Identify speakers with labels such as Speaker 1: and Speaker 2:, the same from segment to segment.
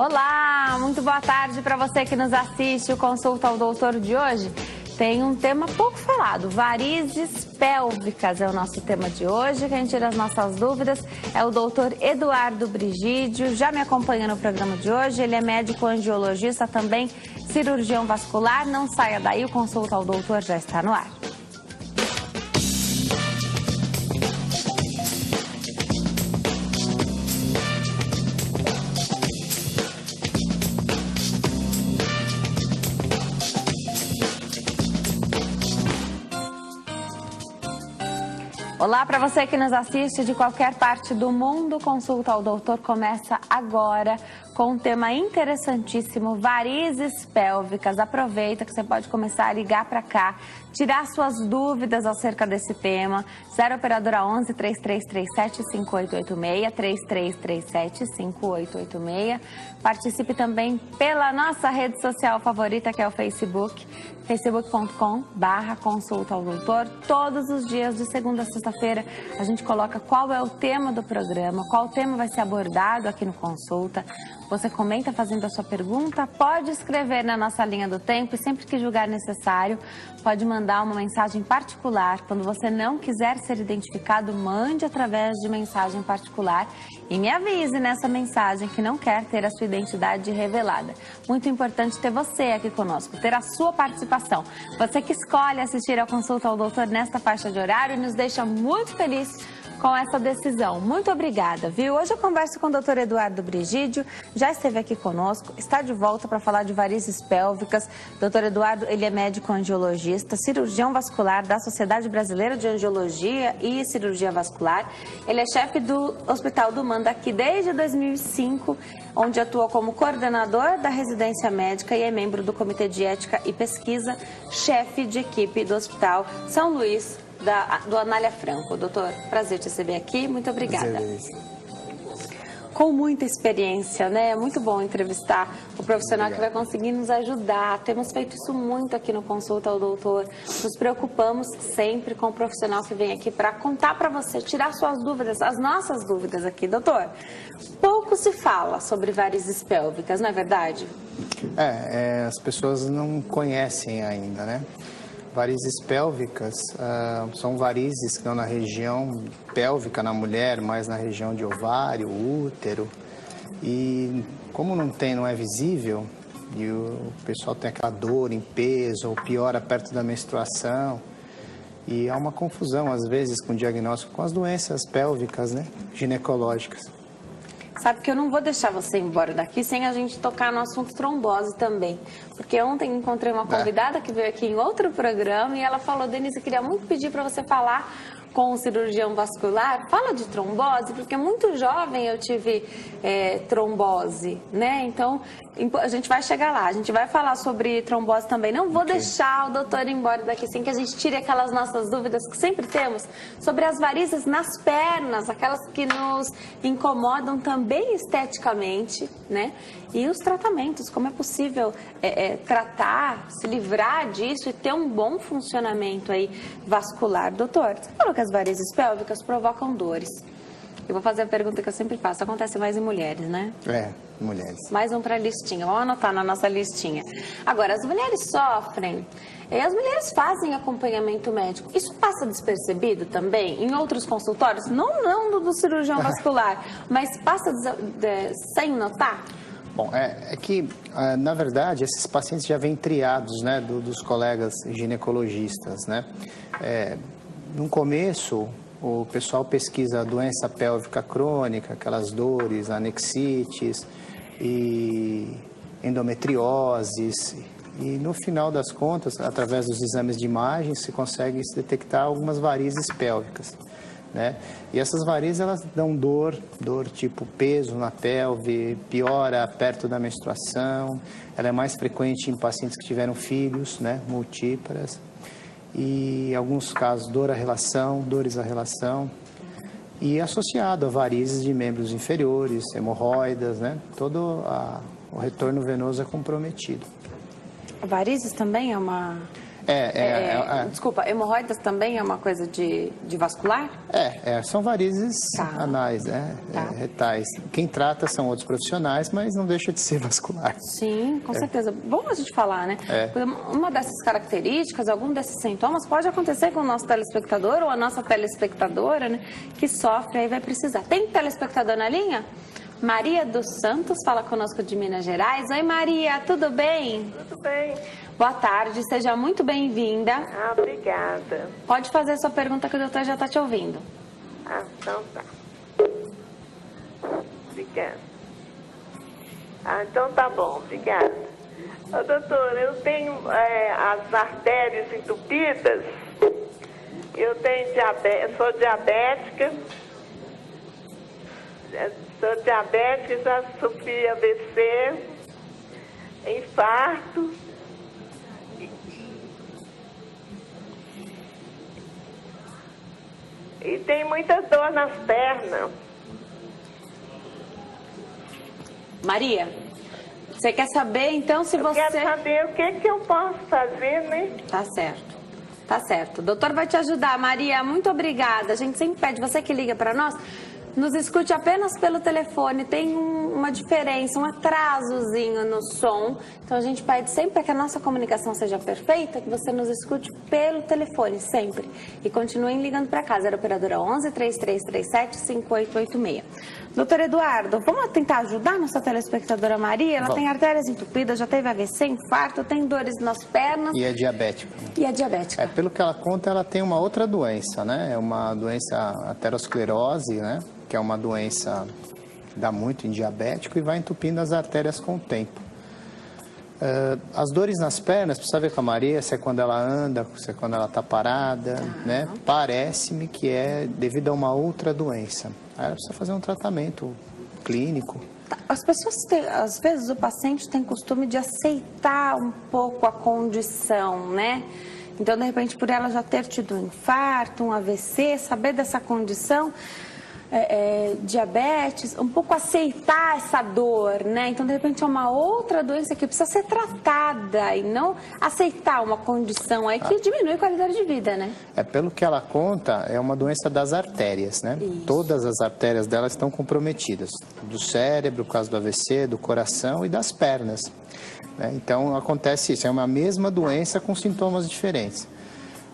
Speaker 1: Olá, muito boa tarde para você que nos assiste. O Consulta ao Doutor de hoje tem um tema pouco falado, varizes pélvicas é o nosso tema de hoje. Quem tira as nossas dúvidas é o doutor Eduardo Brigídio, já me acompanha no programa de hoje. Ele é médico angiologista, também cirurgião vascular. Não saia daí, o Consulta ao Doutor já está no ar. Olá para você que nos assiste de qualquer parte do mundo, Consulta ao Doutor começa agora com um tema interessantíssimo, varizes pélvicas. Aproveita que você pode começar a ligar para cá, tirar suas dúvidas acerca desse tema. 0 operadora 11 3337 5886, 3337 5886. Participe também pela nossa rede social favorita, que é o Facebook, facebook.com/consulta ao doutor. Todos os dias, de segunda a sexta-feira, a gente coloca qual é o tema do programa, qual tema vai ser abordado aqui no Consulta. Você comenta fazendo a sua pergunta, pode escrever na nossa linha do tempo e sempre que julgar necessário, pode mandar uma mensagem particular. Quando você não quiser ser identificado, mande através de mensagem particular e me avise nessa mensagem que não quer ter a sua identidade revelada. Muito importante ter você aqui conosco, ter a sua participação. Você que escolhe assistir ao Consulta ao Doutor nesta faixa de horário e nos deixa muito feliz com essa decisão. Muito obrigada, viu? Hoje eu converso com o Dr. Eduardo Brigídio, já esteve aqui conosco, está de volta para falar de varizes pélvicas. Dr. Eduardo, ele é médico angiologista, cirurgião vascular da Sociedade Brasileira de Angiologia e Cirurgia Vascular. Ele é chefe do Hospital do Manda aqui desde 2005, onde atua como coordenador da residência médica e é membro do Comitê de Ética e Pesquisa, chefe de equipe do Hospital São Luís, do Anália Franco. Doutor, prazer te receber aqui, muito obrigada. Com muita experiência, né? É muito bom entrevistar o profissional que vai conseguir nos ajudar. Temos feito isso muito aqui no Consulta ao Doutor. Nos preocupamos sempre com o profissional que vem aqui para contar para você, tirar suas dúvidas, as nossas dúvidas aqui. Doutor, pouco se fala sobre varizes pélvicas, não é verdade?
Speaker 2: As pessoas não conhecem ainda, né? Varizes pélvicas são varizes que estão na região pélvica na mulher, mais na região de ovário, útero. E como não é visível, e o pessoal tem aquela dor em peso, ou piora perto da menstruação. E há uma confusão, às vezes, com o diagnóstico com as doenças pélvicas, né, ginecológicas.
Speaker 1: Sabe que eu não vou deixar você embora daqui sem a gente tocar no assunto trombose também. Porque ontem encontrei uma convidada que veio aqui em outro programa e ela falou: Denise, eu queria muito pedir para você falar com o cirurgião vascular, fala de trombose, porque muito jovem eu tive trombose, né? Então, a gente vai chegar lá, a gente vai falar sobre trombose também. Não vou deixar o doutor ir embora daqui sem que a gente tire aquelas nossas dúvidas que sempre temos sobre as varizes nas pernas, aquelas que nos incomodam também esteticamente, né? E os tratamentos, como é possível tratar, se livrar disso e ter um bom funcionamento aí vascular. Doutor, você falou que as varizes pélvicas provocam dores. Eu vou fazer a pergunta que eu sempre faço. Acontece mais em mulheres, né?
Speaker 2: Mulheres.
Speaker 1: Mais um para a listinha. Vamos anotar na nossa listinha. Agora, as mulheres sofrem. As mulheres fazem acompanhamento médico. Isso passa despercebido também em outros consultórios? Não do cirurgião vascular, mas passa sem notar?
Speaker 2: Bom, na verdade, esses pacientes já vêm triados, né, dos colegas ginecologistas, né? No começo, o pessoal pesquisa a doença pélvica crônica, aquelas dores, anexites e endometrioses. E no final das contas, através dos exames de imagem, se consegue detectar algumas varizes pélvicas, né? E essas varizes, elas dão dor tipo peso na pelve, piora perto da menstruação. Ela é mais frequente em pacientes que tiveram filhos, né, multíparas. E em alguns casos, dores à relação. E associado a varizes de membros inferiores, hemorroidas, né? Todo o retorno venoso é comprometido.
Speaker 1: Varizes também é uma... Desculpa, hemorroidas também é uma coisa de vascular?
Speaker 2: São varizes anais, retais. Quem trata são outros profissionais, mas não deixa de ser vascular.
Speaker 1: Sim, com certeza. Bom a gente falar, né? Uma dessas características, algum desses sintomas pode acontecer com o nosso telespectador ou a nossa telespectadora, né? Que sofre aí vai precisar. Tem telespectador na linha? Maria dos Santos fala conosco de Minas Gerais. Oi, Maria, tudo bem?
Speaker 3: Tudo bem.
Speaker 1: Boa tarde, seja muito bem-vinda.
Speaker 3: Obrigada.
Speaker 1: Pode fazer sua pergunta que o doutor já está te ouvindo.
Speaker 3: Então tá. Obrigada. Então tá bom, obrigada. Doutor, eu tenho as artérias entupidas. Eu tenho diabetes, sou diabética. Sou diabética, já sofri AVC, infarto. E tem muita dor nas pernas.
Speaker 1: Maria, você quer saber então se você...
Speaker 3: Eu quero saber o que eu posso fazer, né?
Speaker 1: Tá certo. Tá certo. O doutor vai te ajudar. Maria, muito obrigada. A gente sempre pede, você que liga para nós, nos escute apenas pelo telefone. Tem uma diferença, um atrasozinho no som. Então a gente pede sempre para que a nossa comunicação seja perfeita, que você nos escute pelo telefone, sempre. E continuem ligando para casa. Era a operadora 11 3337 5886. Doutor Eduardo, vamos tentar ajudar nossa telespectadora Maria? Ela tem artérias entupidas, já teve AVC, infarto, tem dores nas pernas.
Speaker 2: E é diabética.
Speaker 1: E é diabética.
Speaker 2: Pelo que ela conta, ela tem uma outra doença, né? É uma doença aterosclerose, né? Que é uma doença que dá muito em diabético e vai entupindo as artérias com o tempo. As dores nas pernas, precisa ver com a Maria, se é quando ela anda, se é quando ela está parada, né? Parece-me que é devido a uma outra doença. Aí ela precisa fazer um tratamento clínico.
Speaker 1: As pessoas têm, às vezes o paciente tem costume de aceitar um pouco a condição, né? Então, de repente, por ela já ter tido um infarto, um AVC, saber dessa condição, diabetes, um pouco aceitar essa dor, né? Então, de repente, é uma outra doença que precisa ser tratada e não aceitar uma condição aí que diminui a qualidade de vida, né?
Speaker 2: Pelo que ela conta, é uma doença das artérias, né?
Speaker 1: Isso.
Speaker 2: Todas as artérias dela estão comprometidas. Do cérebro, por causa do AVC, do coração e das pernas. Né? Então, acontece isso. É uma mesma doença com sintomas diferentes.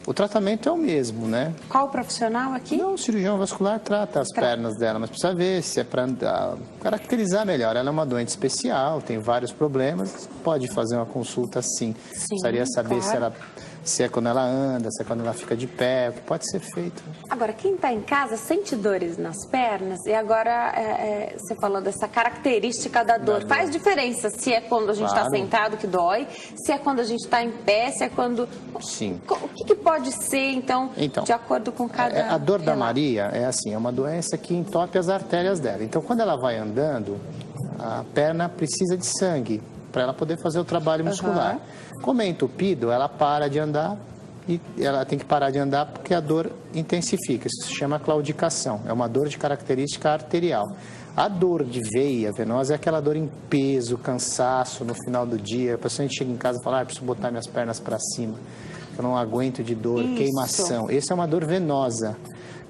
Speaker 2: O tratamento é o mesmo, né?
Speaker 1: Qual o profissional aqui?
Speaker 2: Não, o cirurgião vascular trata as pernas dela, mas precisa ver se é para caracterizar melhor. Ela é uma doente especial, tem vários problemas, pode fazer uma consulta sim. Precisaria saber se é quando ela anda, se é quando ela fica de pé, o que pode ser feito.
Speaker 1: Agora, quem está em casa sente dores nas pernas e agora você falou dessa característica da dor. Faz diferença se é quando a gente está sentado que dói, se é quando a gente está em pé, se é quando...
Speaker 2: Sim.
Speaker 1: O que pode ser, então, de acordo com cada...
Speaker 2: A dor da Maria é assim, é uma doença que entope as artérias dela. Então, quando ela vai andando, a perna precisa de sangue para ela poder fazer o trabalho muscular. Como é entupido, ela para de andar e ela tem que parar de andar porque a dor intensifica. Isso se chama claudicação. É uma dor de característica arterial. A dor de veia venosa é aquela dor em peso, cansaço no final do dia. A paciente chega em casa e fala, preciso botar minhas pernas para cima. Eu não aguento de dor, queimação. Essa é uma dor venosa,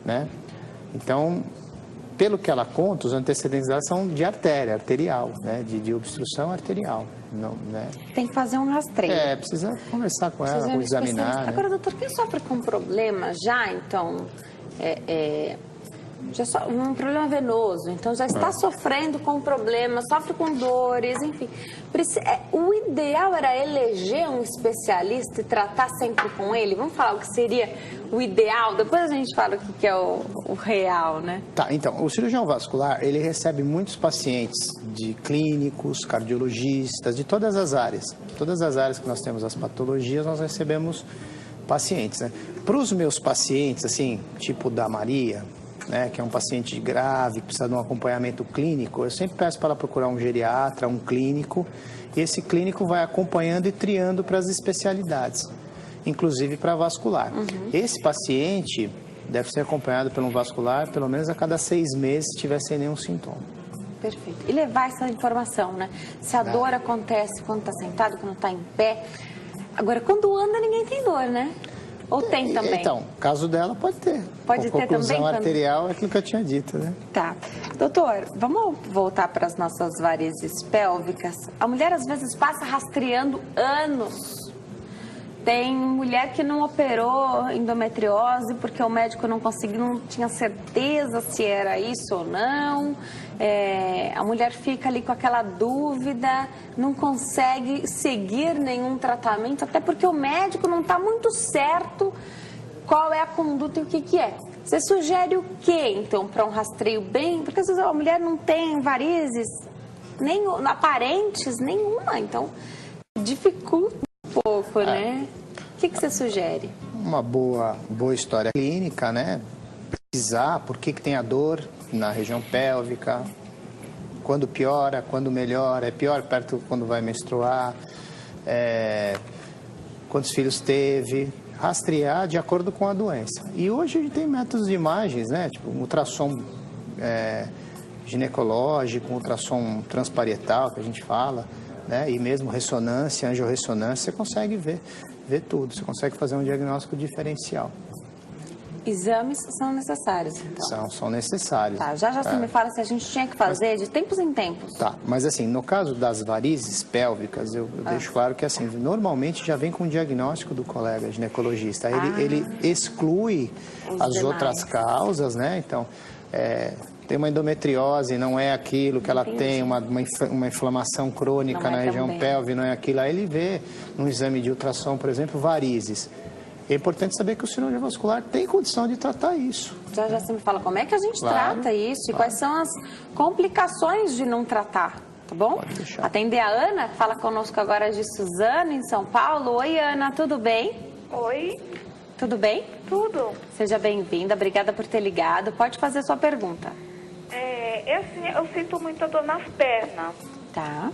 Speaker 2: né? Então, pelo que ela conta, os antecedentes dela são de arterial, né? De obstrução arterial. Não, né?
Speaker 1: Tem que fazer um rastreio.
Speaker 2: Precisa conversar com ela, examinar. Né?
Speaker 1: Agora, doutor, quem sofre com problema já, então, um problema venoso, então já está sofrendo com problema, sofre com dores, enfim. O ideal era eleger um especialista e tratar sempre com ele? Vamos falar o que seria o ideal, depois a gente fala o que é o real, né?
Speaker 2: Tá, então, o cirurgião vascular, ele recebe muitos pacientes de clínicos, cardiologistas, de todas as áreas. Todas as áreas que nós temos as patologias, nós recebemos pacientes, né? Para os meus pacientes, assim, tipo da Maria, né, que é um paciente grave, que precisa de um acompanhamento clínico, eu sempre peço para ela procurar um geriatra, um clínico, e esse clínico vai acompanhando e triando para as especialidades, inclusive para vascular. Esse paciente deve ser acompanhado por um vascular pelo menos a cada 6 meses, se tiver sem nenhum sintoma.
Speaker 1: Perfeito. E levar essa informação, né? Se a dor acontece quando está sentado, quando está em pé. Agora, quando anda, ninguém tem dor, né? Ou tem também?
Speaker 2: Então, caso dela, pode ter.
Speaker 1: Pode ter
Speaker 2: conclusão
Speaker 1: também?
Speaker 2: arterial é aquilo que eu tinha dito, né?
Speaker 1: Tá. Doutor, vamos voltar para as nossas varizes pélvicas. A mulher, às vezes, passa rastreando anos. Tem mulher que não operou endometriose porque o médico não conseguiu, não tinha certeza se era isso ou não. A mulher fica ali com aquela dúvida, não consegue seguir nenhum tratamento, até porque o médico não está muito certo qual é a conduta e o que é. Você sugere o que, então, para um rastreio bem... Porque às vezes a mulher não tem varizes aparentes nenhuma, então dificulta um pouco, né? O que você sugere?
Speaker 2: Uma boa história clínica, né? Pesquisar por que tem a dor na região pélvica, quando piora, quando melhora, é pior perto quando vai menstruar, quantos filhos teve, rastrear de acordo com a doença. E hoje a gente tem métodos de imagens, né? Tipo ultrassom ginecológico, ultrassom transparietal, que a gente fala, né? E mesmo ressonância, angiorressonância, você consegue ver tudo, você consegue fazer um diagnóstico diferencial.
Speaker 1: Exames são necessários, então?
Speaker 2: São necessários.
Speaker 1: Tá, já você me fala se a gente tinha que fazer de tempos em tempos.
Speaker 2: Tá, mas assim, no caso das varizes pélvicas, eu deixo claro que assim, normalmente já vem com o diagnóstico do colega ginecologista. Ele exclui as outras causas, né? Então, tem uma endometriose, não é aquilo que ela tem, uma inflamação crônica na região pélvica, não é aquilo. Aí ele vê num exame de ultrassom, por exemplo, varizes. É importante saber que o cirurgião vascular tem condição de tratar isso.
Speaker 1: Já você me fala como é que a gente trata isso e quais são as complicações de não tratar, tá bom?
Speaker 2: Pode deixar.
Speaker 1: Atender a Ana, fala conosco agora de Suzana, em São Paulo. Oi, Ana, tudo bem?
Speaker 3: Oi,
Speaker 1: Tudo bem?
Speaker 3: tudo.
Speaker 1: Seja bem-vinda, obrigada por ter ligado. Pode fazer sua pergunta.
Speaker 3: Assim, eu sinto muita dor nas pernas.
Speaker 1: Tá.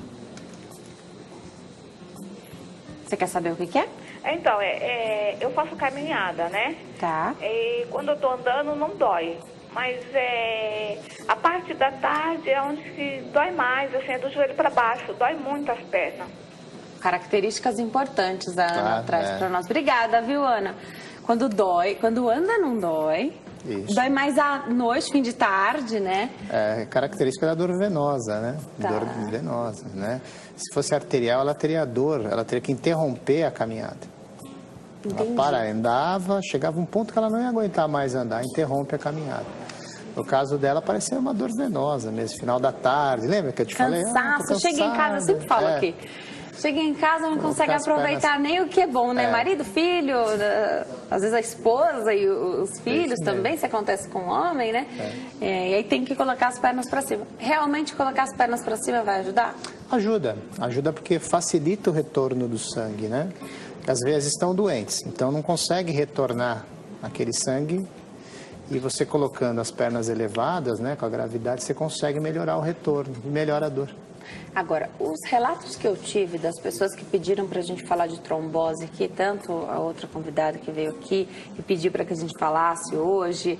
Speaker 1: Você quer saber o que é?
Speaker 3: Então, eu faço caminhada, né?
Speaker 1: Tá.
Speaker 3: E quando eu tô andando, não dói. Mas a parte da tarde é onde se dói mais, assim, é do joelho para baixo. Dói muito as pernas.
Speaker 1: Características importantes a Ana traz para nós. Obrigada, viu, Ana? Quando dói, quando anda não dói.
Speaker 2: Isso.
Speaker 1: Dói mais à noite, fim de tarde, né?
Speaker 2: É característica da dor venosa, né?
Speaker 1: Tá.
Speaker 2: Dor venosa, né? Se fosse arterial, ela teria dor, ela teria que interromper a caminhada.
Speaker 1: Entendi.
Speaker 2: Ela andava, chegava um ponto que ela não ia aguentar mais andar, interrompe a caminhada. No caso dela, parecia uma dor venosa mesmo, final da tarde. Lembra que eu te falei?
Speaker 1: Cansaço. Chega em casa, eu sempre falo aqui. Chega em casa, não consegue aproveitar nem o que é bom, né? Marido, filho, às vezes a esposa e os filhos também, se acontece com o homem, né? E aí tem que colocar as pernas para cima. Realmente colocar as pernas para cima vai ajudar?
Speaker 2: Ajuda porque facilita o retorno do sangue, né? Às vezes estão doentes, então não consegue retornar aquele sangue e você colocando as pernas elevadas, né, com a gravidade, você consegue melhorar o retorno e melhora a dor.
Speaker 1: Agora, os relatos que eu tive das pessoas que pediram para a gente falar de trombose aqui, tanto a outra convidada que veio aqui e pediu para que a gente falasse hoje,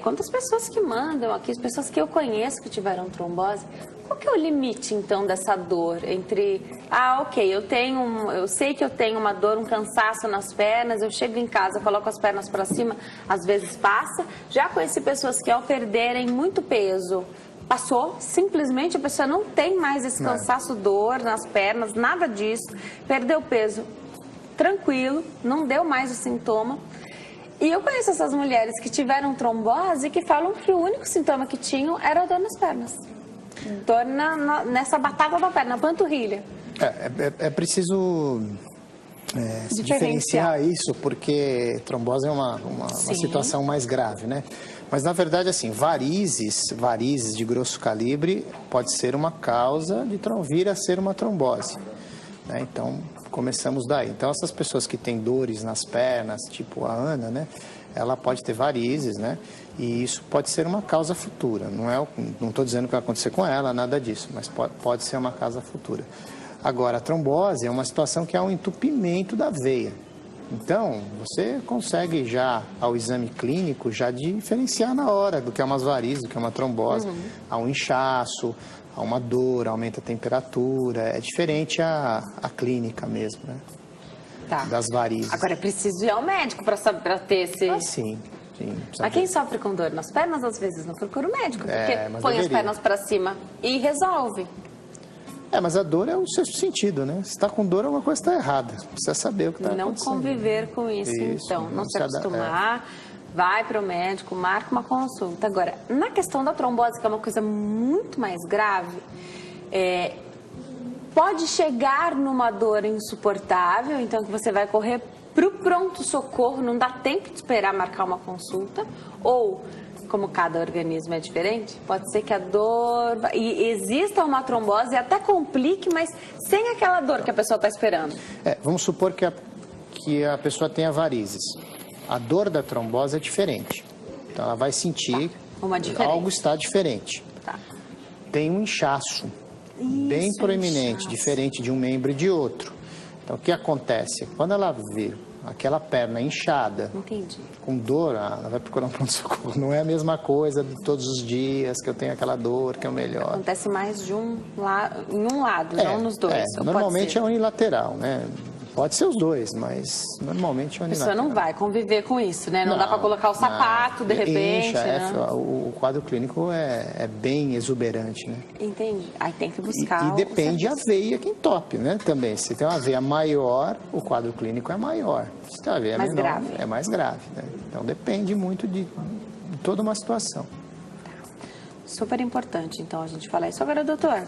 Speaker 1: quanto as pessoas que mandam aqui, as pessoas que eu conheço que tiveram trombose, qual que é o limite, então, dessa dor entre, eu sei que eu tenho uma dor, um cansaço nas pernas, eu chego em casa, coloco as pernas para cima, às vezes passa. Já conheci pessoas que ao perderem muito peso, passou, simplesmente a pessoa não tem mais esse cansaço, dor nas pernas, nada disso, perdeu peso, tranquilo, não deu mais o sintoma. E eu conheço essas mulheres que tiveram trombose e que falam que o único sintoma que tinham era a dor nas pernas. Dor nessa batata da perna, na panturrilha.
Speaker 2: É preciso diferenciar isso, porque trombose é uma situação mais grave, né? Mas, na verdade, assim, varizes de grosso calibre pode ser uma causa de vir a ser uma trombose, né? Então, começamos daí. Então, essas pessoas que têm dores nas pernas, tipo a Ana, né? Ela pode ter varizes, né? E isso pode ser uma causa futura. Não estou dizendo que vai acontecer com ela, nada disso, mas pode ser uma causa futura. Agora, a trombose é uma situação que há um entupimento da veia. Então, você consegue já, ao exame clínico, já diferenciar na hora do que é umas varizes, do que é uma trombose. Há um inchaço, há uma dor, aumenta a temperatura. É diferente a clínica mesmo, né? das varizes.
Speaker 1: Agora é preciso ir ao médico para ter esse...
Speaker 2: Ah, sim.
Speaker 1: Mas quem sofre com dor nas pernas, às vezes não procura o médico, porque põe as pernas para cima e resolve.
Speaker 2: Mas a dor é o sexto sentido, né? Se está com dor, alguma coisa está errada. Precisa saber o que está acontecendo.
Speaker 1: Não conviver com isso, então. Não se acostumar, vai para o médico, marca uma consulta. Agora, na questão da trombose, que é uma coisa muito mais grave, pode chegar numa dor insuportável, então que você vai correr para o pronto-socorro, não dá tempo de esperar marcar uma consulta, ou, como cada organismo é diferente, pode ser que a dor... E exista uma trombose e até complique, mas sem aquela dor que a pessoa está esperando.
Speaker 2: Vamos supor que a pessoa tenha varizes. A dor da trombose é diferente. Então, ela vai sentir algo está diferente. Tem um inchaço bem proeminente, diferente de um membro e de outro. Então, o que acontece? Quando ela vê aquela perna inchada, com dor, ela vai procurar um pronto-socorro. Não é a mesma coisa de todos os dias que eu tenho aquela dor, que é o melhor.
Speaker 1: Acontece mais em um lado, não nos dois.
Speaker 2: Normalmente é unilateral, né? Pode ser os dois, mas normalmente é unilateral.
Speaker 1: A pessoa não vai conviver com isso, né? Não dá para colocar o sapato, de repente.
Speaker 2: Incha, o quadro clínico é bem exuberante, né?
Speaker 1: Entendi. Aí tem que buscar.
Speaker 2: E depende a veia que entope, né? Também. Se tem uma veia maior, o quadro clínico é maior. Se tem uma veia menor, grave. É mais grave, né? Então depende muito de toda uma situação.
Speaker 1: Super importante, então, a gente falar isso. Agora, doutor,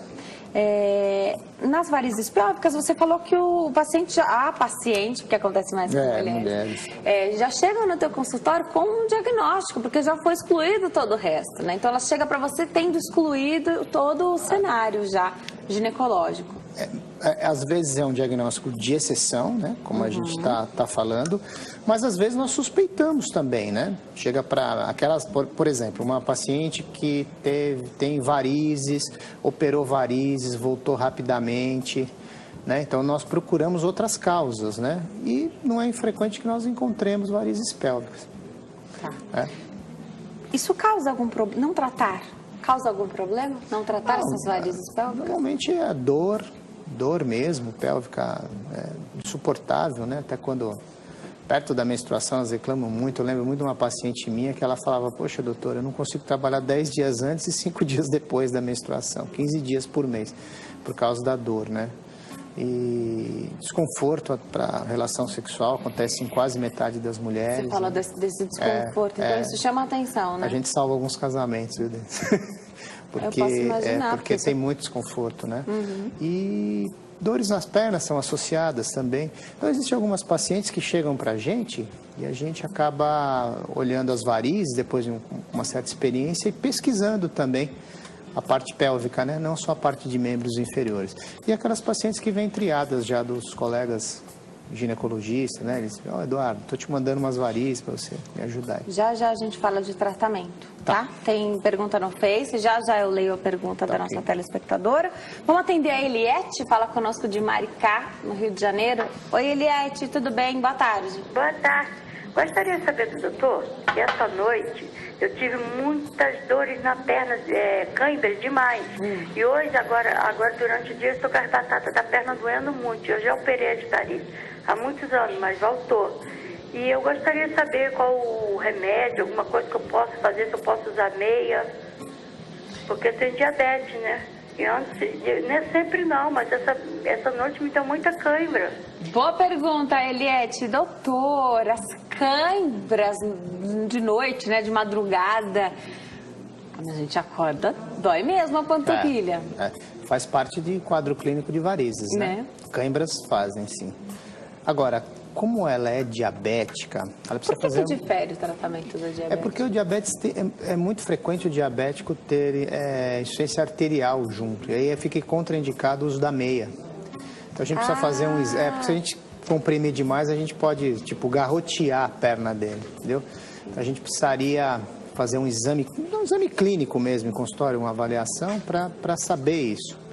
Speaker 1: nas varizes pélvicas, você falou que o paciente, porque acontece mais com mulheres, já chega no teu consultório com um diagnóstico, porque já foi excluído todo o resto, né? Então, ela chega para você tendo excluído todo o cenário já ginecológico.
Speaker 2: Às vezes é um diagnóstico de exceção, né? Como a gente está falando, mas às vezes nós suspeitamos também, né? Chega para aquelas, por exemplo, uma paciente que tem varizes, operou varizes, voltou rapidamente, né? Então nós procuramos outras causas, né? E não é infrequente que nós encontremos varizes pélvicas.
Speaker 1: Isso causa algum problema? Não tratar? Causa algum problema? Não tratar essas varizes pélvicas?
Speaker 2: Normalmente é a dor mesmo, pélvica, insuportável, né? Até quando, perto da menstruação, elas reclamam muito. Eu lembro muito de uma paciente minha que ela falava, poxa, doutora, eu não consigo trabalhar 10 dias antes e 5 dias depois da menstruação, 15 dias por mês, por causa da dor, né? E desconforto para a relação sexual acontece em quase metade das mulheres.
Speaker 1: Você fala, né? desse desconforto, então isso chama atenção, né?
Speaker 2: A gente salva alguns casamentos, viu, porque,
Speaker 1: eu posso imaginar,
Speaker 2: porque tem muito desconforto, né? E dores nas pernas são associadas também. Então, existem algumas pacientes que chegam para a gente e a gente acaba olhando as varizes depois de uma certa experiência e pesquisando também a parte pélvica, né? Não só a parte de membros inferiores. E aquelas pacientes que vêm triadas já dos colegas ginecologistas, né? Eles dizem, Eduardo, estou te mandando umas varizes para você me ajudar.
Speaker 1: Já a gente fala de tratamento, tá? Tem pergunta no Face, já eu leio a pergunta da nossa telespectadora. Vamos atender a Eliette, fala conosco de Maricá, no Rio de Janeiro. Oi, Eliette, tudo bem? Boa tarde.
Speaker 4: Boa tarde. Gostaria de saber do doutor que essa noite eu tive muitas dores na perna, cãibras demais. E hoje, agora durante o dia, eu estou com as batatas da perna doendo muito. Eu já operei a de varize há muitos anos, mas voltou. E eu gostaria de saber qual o remédio, alguma coisa que eu posso fazer, se eu posso usar meia. Porque eu tenho diabetes, né? E antes, não é sempre não, mas essa noite me deu muita cãibra.
Speaker 1: Boa pergunta, Eliette. Doutor, as cãibras de noite, né, de madrugada, quando a gente acorda, dói mesmo a panturrilha.
Speaker 2: Faz parte de quadro clínico de varizes, né? Cãibras fazem, sim. Agora, como ela é diabética, ela precisa fazer...
Speaker 1: Por que difere o tratamento da diabetes?
Speaker 2: É porque o diabetes é muito frequente o diabético ter insuficiência arterial junto. E aí fica contraindicado o uso da meia. Então a gente precisa fazer um exame. Porque se a gente comprimir demais, a gente pode, garrotear a perna dele, entendeu? Então a gente precisaria fazer um exame clínico mesmo, em consultório, uma avaliação, para saber isso.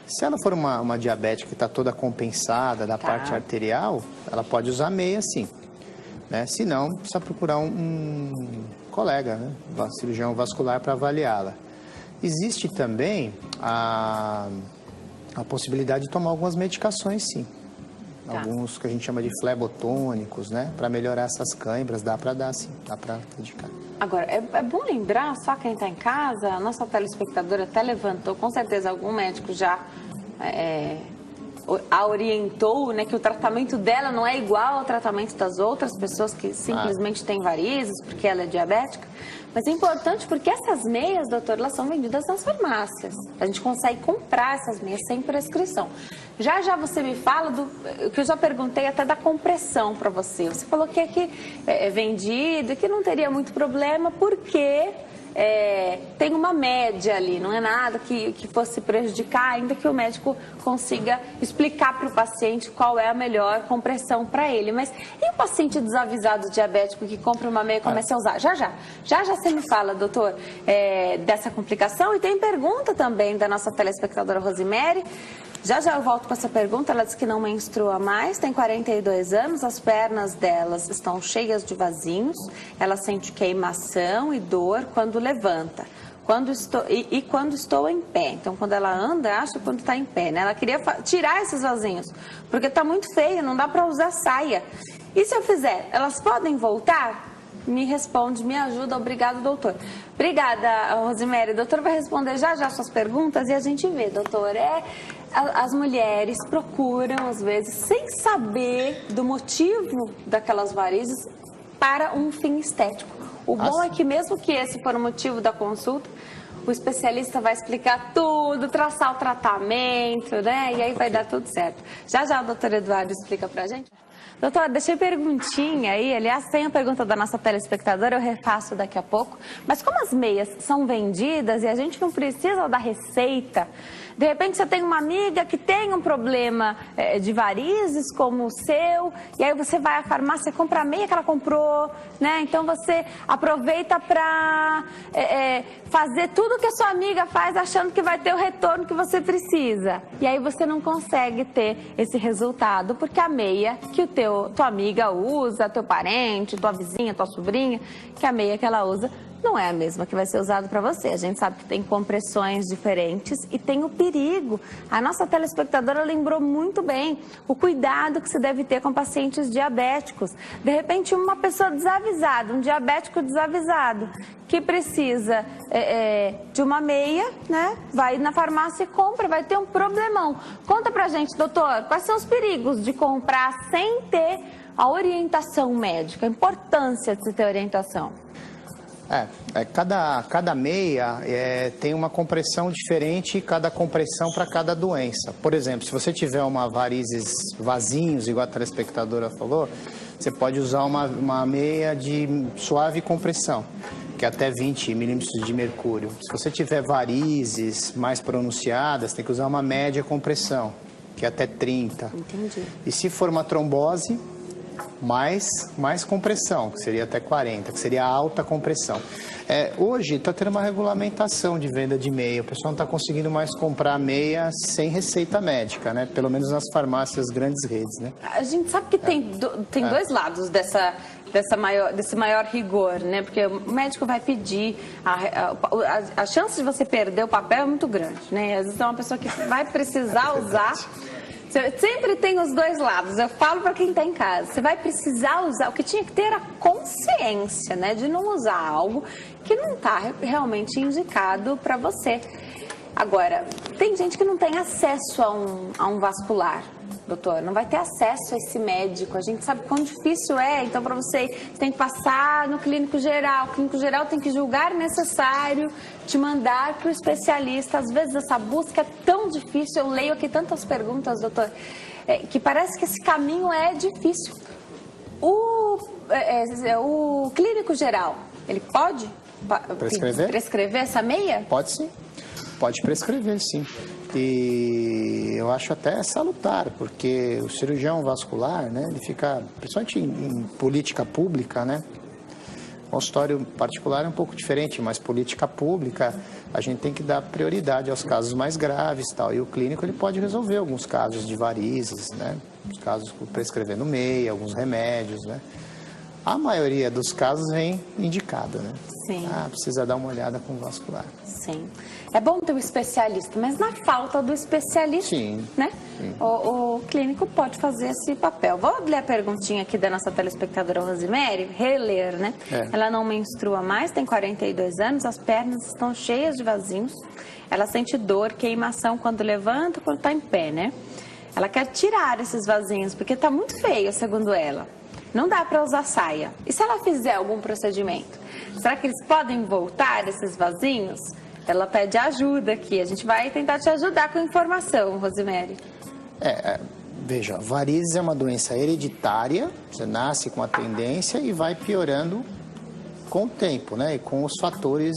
Speaker 2: Se ela for uma diabética que está toda compensada da parte arterial, ela pode usar meia, sim. Né? Se não, precisa procurar um colega, né? Cirurgião vascular, para avaliá-la. Existe também a possibilidade de tomar algumas medicações, sim. Alguns que a gente chama de flebotônicos, né? Para melhorar essas câimbras, dá para dar sim, dá para indicar.
Speaker 1: Agora, é bom lembrar, só quem está em casa, a nossa telespectadora até levantou, com certeza algum médico já a orientou, né, que o tratamento dela não é igual ao tratamento das outras pessoas que simplesmente têm varizes, porque ela é diabética. Mas é importante porque essas meias, doutor, elas são vendidas nas farmácias. A gente consegue comprar essas meias sem prescrição. Já você me fala do que eu já perguntei até da compressão para você. Você falou que aqui é vendido e que não teria muito problema porque tem uma média ali, não é nada que fosse prejudicar, ainda que o médico consiga explicar para o paciente qual é a melhor compressão para ele. Mas e o paciente desavisado diabético que compra uma meia e começa a usar? Já você me fala, doutor, dessa complicação. E tem pergunta também da nossa telespectadora Rosemary. Já eu volto com essa pergunta. Ela diz que não menstrua mais, tem 42 anos, as pernas delas estão cheias de vasinhos, ela sente queimação e dor quando levanta. Quando estou em pé. Então, quando ela anda, acha quando está em pé, né? Ela queria tirar esses vasinhos, porque está muito feio, não dá para usar saia. E se eu fizer, elas podem voltar? Me responde, me ajuda, obrigado, doutor. Obrigada, Rosemary. O doutor vai responder já suas perguntas e a gente vê, doutor. As mulheres procuram, às vezes, sem saber do motivo daquelas varizes para um fim estético. O bom é que mesmo que esse for o motivo da consulta, o especialista vai explicar tudo, traçar o tratamento, né? E aí vai dar tudo certo. Já o doutor Eduardo explica pra gente. Doutor, deixei perguntinha aí, aliás, tem a pergunta da nossa telespectadora, eu refaço daqui a pouco. Mas como as meias são vendidas e a gente não precisa da receita, de repente você tem uma amiga que tem um problema de varizes como o seu, e aí você vai à farmácia e compra a meia que ela comprou, né? Então você aproveita para fazer tudo que a sua amiga faz achando que vai ter o retorno que você precisa. E aí você não consegue ter esse resultado, porque a meia que tua amiga usa, teu parente, tua vizinha, tua sobrinha, que a meia que ela usa não é a mesma que vai ser usada para você. A gente sabe que tem compressões diferentes e tem o perigo. A nossa telespectadora lembrou muito bem o cuidado que se deve ter com pacientes diabéticos. De repente, uma pessoa desavisada, um diabético desavisado, que precisa de uma meia, né? Vai na farmácia e compra, vai ter um problemão. Conta pra gente, doutor, quais são os perigos de comprar sem ter a orientação médica, a importância de se ter orientação?
Speaker 2: Cada meia tem uma compressão diferente, cada compressão para cada doença. Por exemplo, se você tiver uma varizes vasinhos, igual a telespectadora falou, você pode usar uma meia de suave compressão, que é até 20 milímetros de mercúrio. Se você tiver varizes mais pronunciadas, tem que usar uma média compressão, que é até 30.
Speaker 1: Entendi.
Speaker 2: E se for uma trombose, mais compressão, que seria até 40, que seria alta compressão. Hoje está tendo uma regulamentação de venda de meia, o pessoal não está conseguindo mais comprar meia sem receita médica, né? Pelo menos nas farmácias, grandes redes, né?
Speaker 1: A gente sabe que tem dois lados desse maior rigor, né? Porque o médico vai pedir, a chance de você perder o papel é muito grande, né? Às vezes é uma pessoa que vai precisar usar. Sempre tem os dois lados. Eu falo para quem está em casa. Você vai precisar usar. O que tinha que ter era consciência, né? De não usar algo que não está realmente indicado para você. Agora, tem gente que não tem acesso a um vascular, doutor. Não vai ter acesso a esse médico. A gente sabe quão difícil é. Então, para você tem que passar no clínico geral. O clínico geral tem que julgar necessário te mandar para o especialista. Às vezes essa busca é tão difícil. Eu leio aqui tantas perguntas, doutor, que parece que esse caminho é difícil. O clínico geral, ele pode prescrever essa meia?
Speaker 2: Pode sim. Pode prescrever, sim. E eu acho até salutar, porque o cirurgião vascular, né, ele fica, principalmente em política pública, né, consultório particular é um pouco diferente, mas política pública a gente tem que dar prioridade aos casos mais graves, tal. E o clínico ele pode resolver alguns casos de varizes, né, os casos prescrevendo meia, alguns remédios, né. a maioria dos casos vem indicada, né?
Speaker 1: Sim.
Speaker 2: Precisa dar uma olhada com o vascular.
Speaker 1: Sim. É bom ter um especialista, mas na falta do especialista,
Speaker 2: Sim.
Speaker 1: né?
Speaker 2: Sim.
Speaker 1: O clínico pode fazer esse papel. Vou ler a perguntinha aqui da nossa telespectadora Rosemary, reler, né? Ela não menstrua mais, tem 42 anos, as pernas estão cheias de vasinhos, ela sente dor, queimação quando levanta, quando está em pé, né? Ela quer tirar esses vasinhos, porque está muito feio, segundo ela. Não dá para usar saia. E se ela fizer algum procedimento? Será que eles podem voltar, esses vasinhos? Ela pede ajuda aqui. A gente vai tentar te ajudar com informação, Rosemary.
Speaker 2: Veja, varizes é uma doença hereditária. Você nasce com a tendência e vai piorando com o tempo, né? E com os fatores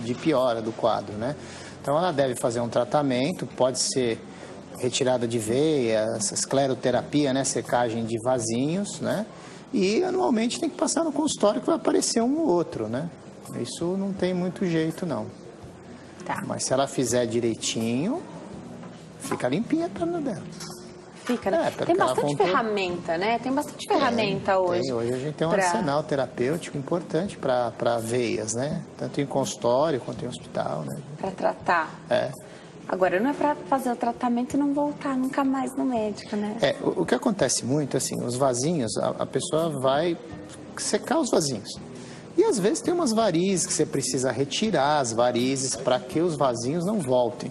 Speaker 2: de piora do quadro, né? Então, ela deve fazer um tratamento. Pode ser retirada de veia, escleroterapia, né? Secagem de vasinhos, né? E anualmente tem que passar no consultório que vai aparecer um ou outro, né? Isso não tem muito jeito, não.
Speaker 1: Tá.
Speaker 2: Mas se ela fizer direitinho, fica limpinha a perna dela.
Speaker 1: Fica, né? Tem bastante ferramenta, né? Tem bastante ferramenta hoje.
Speaker 2: Hoje a gente tem um arsenal terapêutico importante para veias, né? Tanto em consultório quanto em hospital, né?
Speaker 1: Para tratar. Agora, não é para fazer o tratamento e não voltar nunca mais no médico, né?
Speaker 2: O que acontece muito, assim, os vasinhos, a pessoa vai secar os vasinhos. E às vezes tem umas varizes que você precisa retirar as varizes para que os vasinhos não voltem,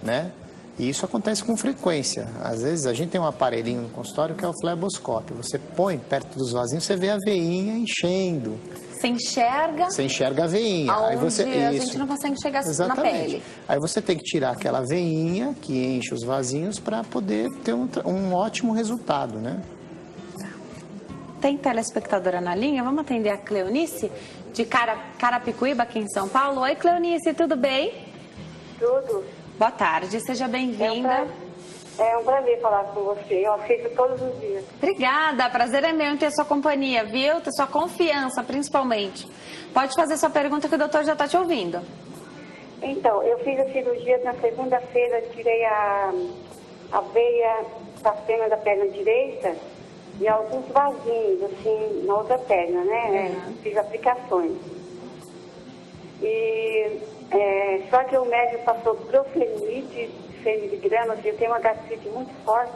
Speaker 2: né? E isso acontece com frequência. Às vezes a gente tem um aparelhinho no consultório que é o fleboscópio. Você põe perto dos vasinhos, você vê a veinha enchendo.
Speaker 1: Você enxerga?
Speaker 2: Você enxerga a veinha.
Speaker 1: Aí você, a gente não consegue enxergar na pele.
Speaker 2: Aí você tem que tirar aquela veinha que enche os vasinhos para poder ter um ótimo resultado, né?
Speaker 1: Tem telespectadora na linha? Vamos atender a Cleonice, de Carapicuíba, aqui em São Paulo. Oi, Cleonice, tudo bem?
Speaker 5: Tudo.
Speaker 1: Boa tarde, seja bem-vinda.
Speaker 5: É um prazer falar com você, eu assisto todos os dias.
Speaker 1: Obrigada, prazer é meu em ter sua companhia, viu? Ter sua confiança, principalmente. Pode fazer sua pergunta que o doutor já está te ouvindo.
Speaker 5: Então, eu fiz a cirurgia na segunda-feira, tirei a veia sacena da perna direita e alguns vasinhos, assim, na outra perna, né? Fiz aplicações. Só que o médico passou Profenite, 100 miligramas, eu tenho uma gastrite muito forte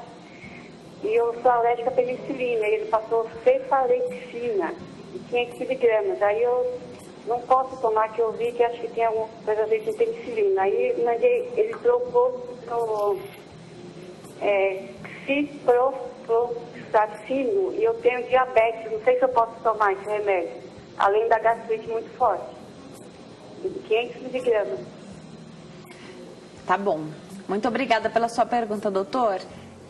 Speaker 5: e eu sou alérgica à penicilina. Ele passou cefalexina, 500 miligramas. Aí eu não posso tomar, que eu vi que acho que tem alguma coisa a ver com penicilina. Aí ele trocou no ciprofloxacino e eu tenho diabetes. Não sei se eu posso tomar esse remédio, além da gastrite muito forte. 500 miligramas.
Speaker 1: Tá bom. Muito obrigada pela sua pergunta, doutor.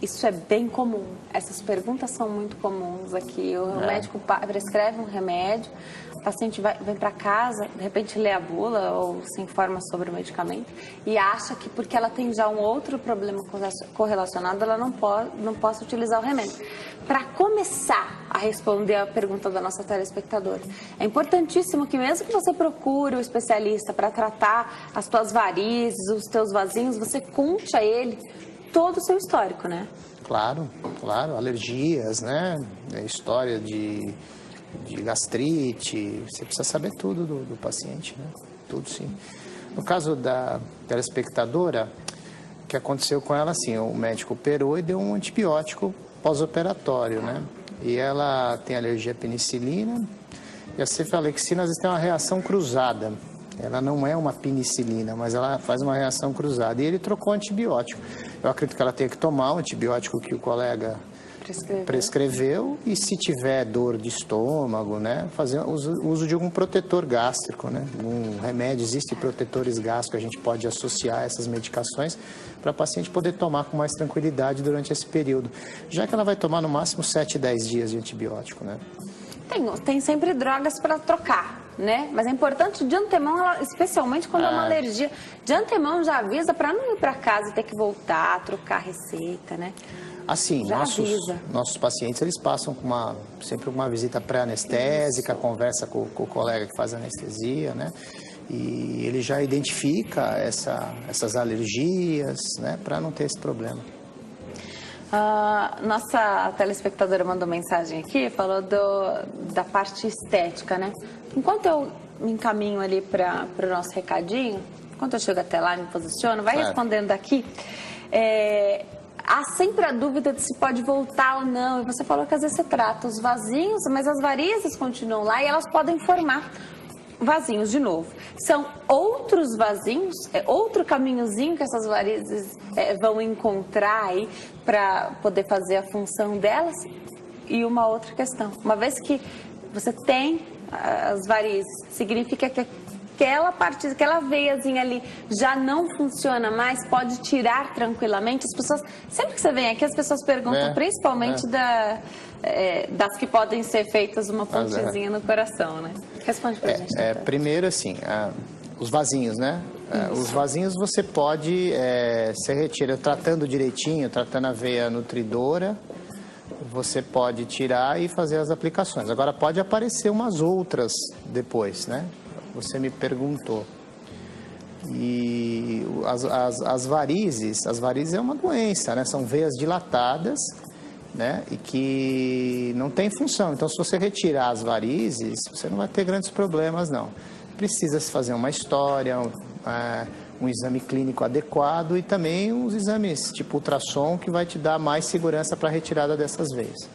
Speaker 1: Isso é bem comum. Essas perguntas são muito comuns aqui. O médico prescreve um remédio, o paciente vem para casa, de repente lê a bula ou se informa sobre o medicamento e acha que porque ela tem já um outro problema correlacionado, ela não possa utilizar o remédio. Para começar a responder a pergunta da nossa telespectadora, é importantíssimo que mesmo que você procure o especialista para tratar as suas varizes, os seus vasinhos, você conte a ele todo o seu histórico, né?
Speaker 2: Claro, alergias, né? História de gastrite, você precisa saber tudo do paciente, né? Tudo, sim. No caso da telespectadora, o que aconteceu com ela, assim, o médico operou e deu um antibiótico pós-operatório, né? E ela tem alergia à penicilina e a cefalexina às vezes tem uma reação cruzada. Ela não é uma penicilina, mas ela faz uma reação cruzada. E ele trocou antibiótico. Eu acredito que ela tenha que tomar o antibiótico que o colega prescreveu e se tiver dor de estômago, né, fazer uso de algum protetor gástrico, né? Um remédio, existem protetores gástricos, a gente pode associar essas medicações para a paciente poder tomar com mais tranquilidade durante esse período. Já que ela vai tomar no máximo 7, 10 dias de antibiótico, né?
Speaker 1: Tem sempre drogas para trocar, né? Mas é importante de antemão, especialmente quando é uma alergia, de antemão já avisa para não ir para casa e ter que voltar, trocar receita, né?
Speaker 2: Assim, nossos pacientes, eles passam sempre uma visita pré-anestésica, conversa com o colega que faz anestesia, né? E ele já identifica essas alergias, né? Para não ter esse problema.
Speaker 1: Nossa telespectadora mandou mensagem aqui, falou da parte estética, né? Enquanto eu me encaminho ali para o nosso recadinho, enquanto eu chego até lá, me posiciono, vai respondendo aqui. Há sempre a dúvida de se pode voltar ou não. E você falou que às vezes você trata os vasinhos, mas as varizes continuam lá e elas podem formar vasinhos de novo. São outros vasinhos, outro caminhozinho que essas varizes vão encontrar aí para poder fazer a função delas. E uma outra questão, uma vez que você tem as varizes, significa que aquela veiazinha ali já não funciona mais, pode tirar tranquilamente. As pessoas, sempre que você vem aqui, as pessoas perguntam, principalmente das que podem ser feitas uma pontezinha no coração, né? Responde pra gente.
Speaker 2: Primeiro, assim, os vasinhos, né? Os vasinhos você pode se retirar, tratando direitinho, tratando a veia nutridora, você pode tirar e fazer as aplicações. Agora, pode aparecer umas outras depois, né? Você me perguntou. E as varizes é uma doença, né? São veias dilatadas, né? E que não tem função. Então, se você retirar as varizes, você não vai ter grandes problemas, não. Precisa se fazer uma história, um exame clínico adequado e também uns exames tipo ultrassom que vai te dar mais segurança para a retirada dessas veias.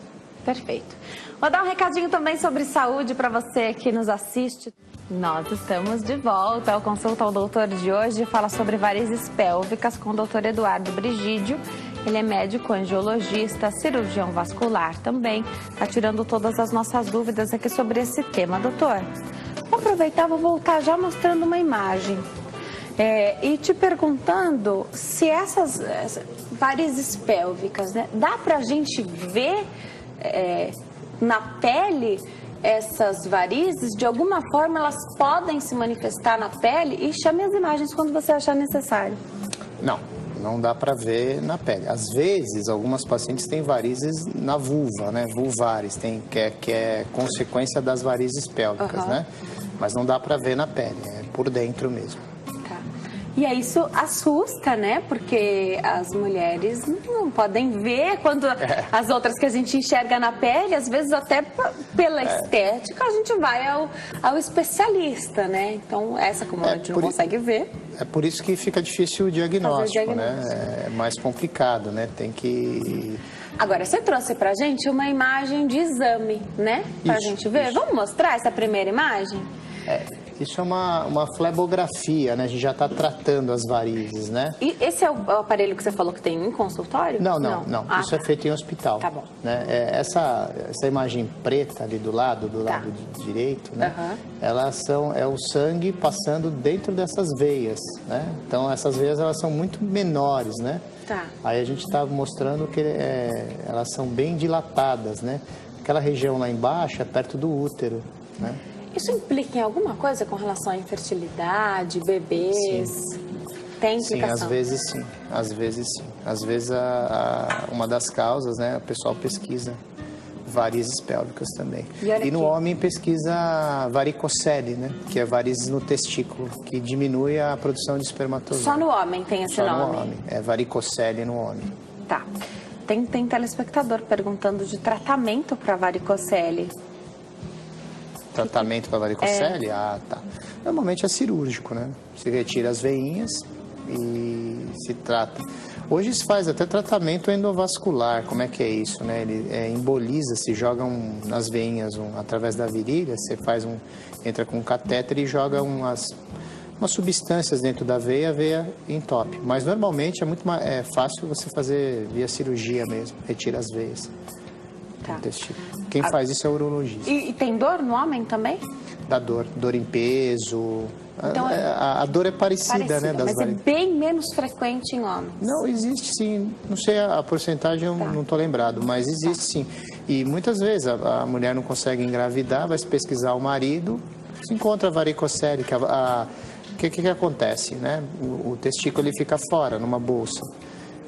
Speaker 1: Perfeito. Vou dar um recadinho também sobre saúde para você que nos assiste. Nós estamos de volta. O Consulta ao Doutor de hoje fala sobre varizes pélvicas com o Dr. Eduardo Brigídio. Ele é médico angiologista, cirurgião vascular também. Está tirando todas as nossas dúvidas aqui sobre esse tema, doutor. Vou aproveitar, vou voltar já mostrando uma imagem. E te perguntando se essas varizes pélvicas, né, dá para a gente ver na pele essas varizes? De alguma forma elas podem se manifestar na pele? E chame as imagens quando você achar necessário.
Speaker 2: Não dá para ver na pele. Às vezes, algumas pacientes têm varizes na vulva, né? Vulvares, que é consequência das varizes pélvicas, né? Mas não dá para ver na pele, é por dentro mesmo.
Speaker 1: E aí isso assusta, né? Porque as mulheres não podem ver quando as outras que a gente enxerga na pele, às vezes até pela estética, a gente vai ao especialista, né? Então, essa como a gente não consegue ver.
Speaker 2: É por isso que fica difícil o diagnóstico, né? É mais complicado, né? Tem que...
Speaker 1: Agora, você trouxe pra gente uma imagem de exame, né? Pra gente ver. Vamos mostrar essa primeira imagem?
Speaker 2: Isso é uma flebografia, né? A gente já está tratando as varizes, né?
Speaker 1: E esse é o aparelho que você falou que tem em consultório?
Speaker 2: Não. Isso é feito em hospital.
Speaker 1: Tá bom.
Speaker 2: Né? Essa imagem preta ali do lado direito, né? É o sangue passando dentro dessas veias, né? Então, essas veias, elas são muito menores, né? Aí a gente está mostrando que elas são bem dilatadas, né? Aquela região lá embaixo é perto do útero, né?
Speaker 1: Isso implica em alguma coisa com relação à infertilidade, bebês? Sim. Tem implicação?
Speaker 2: Sim, às vezes sim. Às vezes uma das causas, né, o pessoal pesquisa varizes pélvicas também. E no homem pesquisa varicocele, né, que é varizes no testículo, que diminui a produção de espermatozoide.
Speaker 1: Só no homem tem esse nome?
Speaker 2: Só no homem, é varicocele no homem.
Speaker 1: Tá. Tem telespectador perguntando de tratamento para varicocele.
Speaker 2: Tratamento para varicocele? Normalmente é cirúrgico, né? Se retira as veinhas e se trata. Hoje se faz até tratamento endovascular. Como é que é isso, né? Ele emboliza, se joga nas veinhas através da virilha, você entra com um catéter e joga umas substâncias dentro da veia, a veia entope. Mas normalmente é muito fácil você fazer via cirurgia mesmo, retira as veias. Quem faz isso é o urologista.
Speaker 1: E tem dor no homem também?
Speaker 2: Dá dor em peso. Então, a dor é parecida, né?
Speaker 1: Mas é bem menos frequente em homens.
Speaker 2: Não, existe sim. Não sei a porcentagem, eu não estou lembrado, mas existe sim. E muitas vezes a mulher não consegue engravidar, vai se pesquisar o marido, se encontra varicocele. O que acontece, né? O testículo ele fica fora, numa bolsa.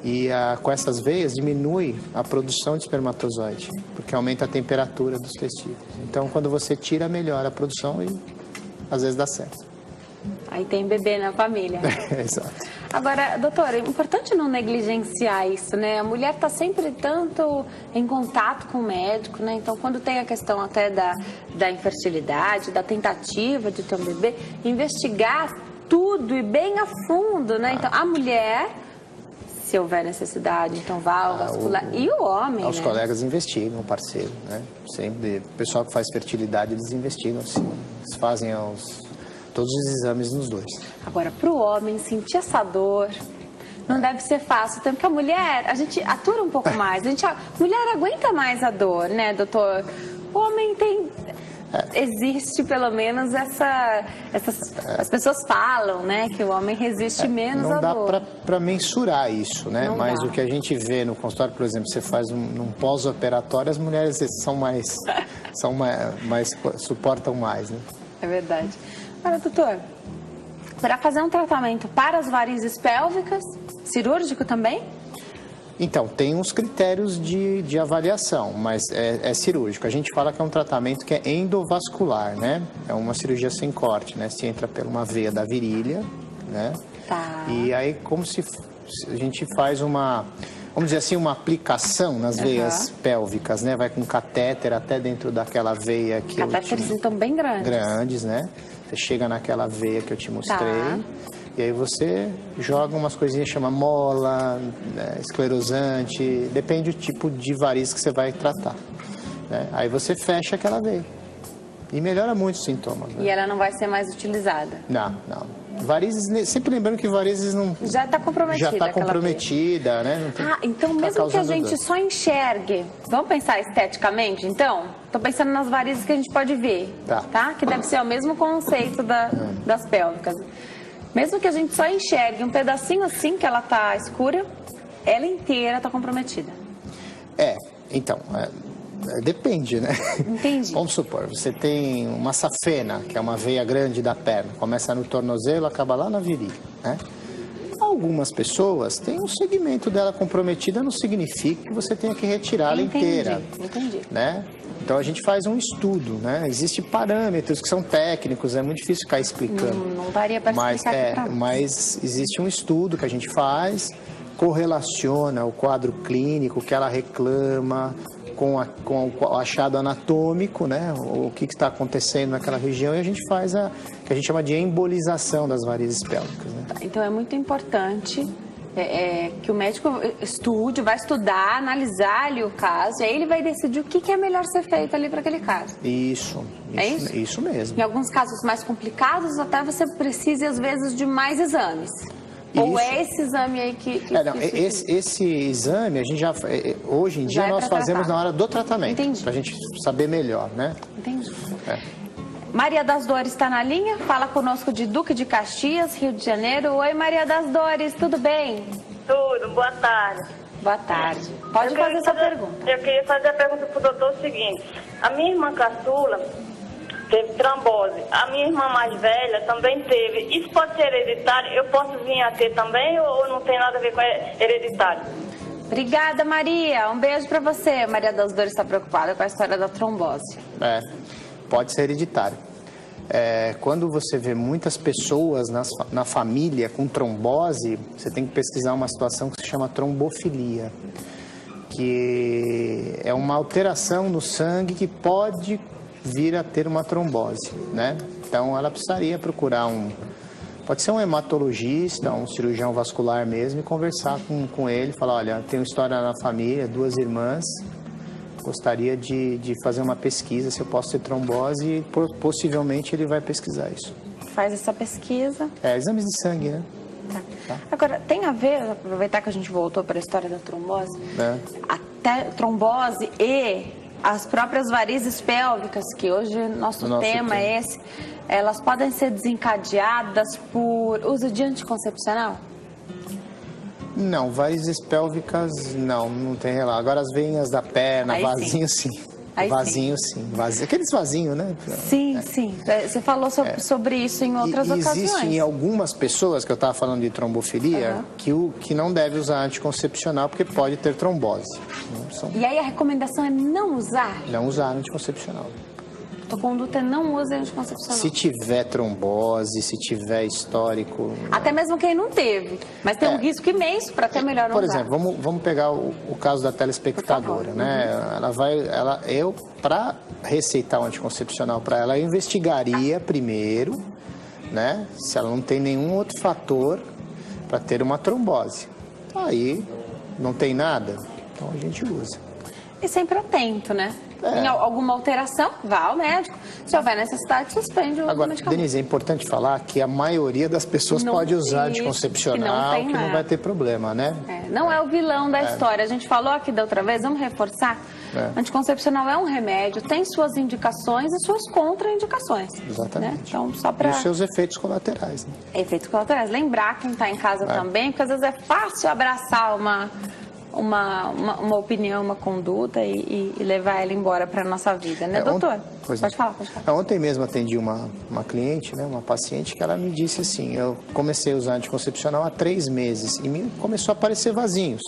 Speaker 2: E com essas veias diminui a produção de espermatozoide, porque aumenta a temperatura dos testículos. Então, quando você tira, melhora a produção e às vezes dá certo.
Speaker 1: Aí tem bebê na família.
Speaker 2: Exato.
Speaker 1: Agora, doutora, é importante não negligenciar isso, né? A mulher está sempre tanto em contato com o médico, né? Então, quando tem a questão até da infertilidade, da tentativa de ter um bebê, investigar tudo e bem a fundo, né? Então, a mulher, se houver necessidade, então válvula vascular, e o homem,
Speaker 2: Os colegas investigam o parceiro, né? Sempre, o pessoal que faz fertilidade, eles investigam, sim. Eles fazem todos os exames nos dois.
Speaker 1: Agora, para o homem sentir essa dor, não deve ser fácil. Tanto que a mulher, a gente atura um pouco mais. A mulher aguenta mais a dor, né, doutor? O homem tem... Existe pelo menos as pessoas falam, né, que o homem resiste menos à dor.
Speaker 2: Não dá para mensurar isso, né?
Speaker 1: Não
Speaker 2: Mas
Speaker 1: dá.
Speaker 2: o que a gente vê no consultório, por exemplo, você faz num pós-operatório, as mulheres suportam mais, né?
Speaker 1: É verdade. Agora, doutor, para fazer um tratamento para as varizes pélvicas, cirúrgico também?
Speaker 2: Então, tem uns critérios de avaliação, mas é cirúrgico. A gente fala que é um tratamento que é endovascular, né? É uma cirurgia sem corte, né? Se entra por uma veia da virilha, né?
Speaker 1: Tá.
Speaker 2: E aí, como se a gente faz uma, vamos dizer assim, uma aplicação nas veias pélvicas, né? Vai com catéter até dentro daquela veia que
Speaker 1: Catéteres, então, bem grandes.
Speaker 2: Grandes, né? Você chega naquela veia que eu te mostrei.
Speaker 1: Tá.
Speaker 2: E aí você joga umas coisinhas, chama mola, né, esclerosante, depende do tipo de variz que você vai tratar, né? Aí você fecha aquela veia e melhora muito os sintomas, né?
Speaker 1: E ela não vai ser mais utilizada?
Speaker 2: Não. Varizes, sempre lembrando que varizes não...
Speaker 1: Já está comprometida.
Speaker 2: Já está comprometida, né? Não tem,
Speaker 1: então mesmo que a gente só enxergue, vamos pensar esteticamente, então? Estou pensando nas varizes que a gente pode ver, tá? Que deve ser o mesmo conceito das pélvicas. Mesmo que a gente só enxergue um pedacinho assim, que ela tá escura, ela inteira tá comprometida.
Speaker 2: Então, depende, né?
Speaker 1: Entendi.
Speaker 2: Vamos supor, você tem uma safena, que é uma veia grande da perna, começa no tornozelo, acaba lá na virilha, né? Algumas pessoas têm um segmento dela comprometida, não significa que você tenha que retirá-la inteira.
Speaker 1: Entendi.
Speaker 2: Né? Então a gente faz um estudo, né? Existem parâmetros que são técnicos, é muito difícil ficar explicando.
Speaker 1: Não daria para explicar aqui pra nós.
Speaker 2: Mas existe um estudo que a gente faz, correlaciona o quadro clínico que ela reclama com o achado anatômico, né? O que está acontecendo naquela região, e a gente faz que a gente chama de embolização das varizes pélvicas, né?
Speaker 1: Então é muito importante que o médico vai estudar, analisar ali o caso, e aí ele vai decidir o que é melhor ser feito ali para aquele caso.
Speaker 2: Isso mesmo.
Speaker 1: Em alguns casos mais complicados, até você precisa, às vezes, de mais exames. Ou é esse exame aí que
Speaker 2: esse exame, a gente hoje em dia nós fazemos na hora do tratamento.
Speaker 1: Entendi.
Speaker 2: Pra gente saber melhor, né?
Speaker 1: Entendi. Maria das Dores está na linha, fala conosco de Duque de Caxias, Rio de Janeiro. Oi, Maria das Dores, tudo bem?
Speaker 3: Tudo, boa tarde.
Speaker 1: Boa tarde. Pode fazer essa pergunta.
Speaker 3: Eu queria fazer a pergunta para o doutor o seguinte. A minha irmã caçula teve trombose. A minha irmã mais velha também teve. Isso pode ser hereditário? Eu posso vir a ter também ou não tem nada a ver com hereditário?
Speaker 1: Obrigada, Maria. Um beijo para você. Maria das Dores está preocupada com a história da trombose.
Speaker 2: Pode ser hereditário. Quando você vê muitas pessoas na família com trombose, você tem que pesquisar uma situação que se chama trombofilia, que é uma alteração no sangue que pode vir a ter uma trombose, né? Então ela precisaria procurar pode ser um hematologista, um cirurgião vascular mesmo, e conversar com ele, falar, olha, tem uma história na família, 2 irmãs, gostaria de fazer uma pesquisa se eu posso ter trombose, e possivelmente ele vai pesquisar isso.
Speaker 1: Faz essa pesquisa.
Speaker 2: Exames de sangue, né?
Speaker 1: Tá. Agora, tem a ver, aproveitar que a gente voltou para a história da trombose, até trombose e as próprias varizes pélvicas, que hoje nosso tema é esse, elas podem ser desencadeadas por uso de anticoncepcional?
Speaker 2: Não, varizes pélvicas não tem relação. Agora as veinhas da perna, vasinho sim. Vasinho sim. Aqueles vasinhos, né?
Speaker 1: Sim. Você falou sobre isso em outras ocasiões.
Speaker 2: Existem algumas pessoas, que eu estava falando de trombofilia, que não deve usar anticoncepcional porque pode ter trombose.
Speaker 1: E aí a recomendação é não usar?
Speaker 2: Não usar anticoncepcional.
Speaker 1: tua conduta é não use anticoncepcional.
Speaker 2: Se tiver trombose, se tiver histórico...
Speaker 1: Até mesmo quem não teve, mas tem um risco imenso para ter melhor não
Speaker 2: Por
Speaker 1: usar.
Speaker 2: exemplo, vamos pegar o caso da telespectadora, né? Eu, para receitar um anticoncepcional para ela, eu investigaria primeiro, né? Se ela não tem nenhum outro fator para ter uma trombose. Aí, não tem nada, então a gente usa.
Speaker 1: E sempre atento, né? Em alguma alteração, vá ao médico. Se houver necessidade, suspende o
Speaker 2: Agora,
Speaker 1: medicamento.
Speaker 2: Denise, é importante falar que a maioria das pessoas pode usar anticoncepcional, que não vai ter problema, né?
Speaker 1: Não é o vilão da história. A gente falou aqui da outra vez, vamos reforçar. Anticoncepcional é um remédio, tem suas indicações e suas contraindicações.
Speaker 2: Exatamente.
Speaker 1: Né? Então, só para...
Speaker 2: E os seus efeitos colaterais. Né?
Speaker 1: Efeitos colaterais. Lembrar quem está em casa também, porque às vezes é fácil abraçar uma opinião, uma conduta e levar ela embora para a nossa vida, né, doutor? Pode falar.
Speaker 2: Ontem mesmo atendi uma cliente, né, uma paciente, que ela me disse assim, eu comecei a usar anticoncepcional há 3 meses e começou a aparecer vasinhos.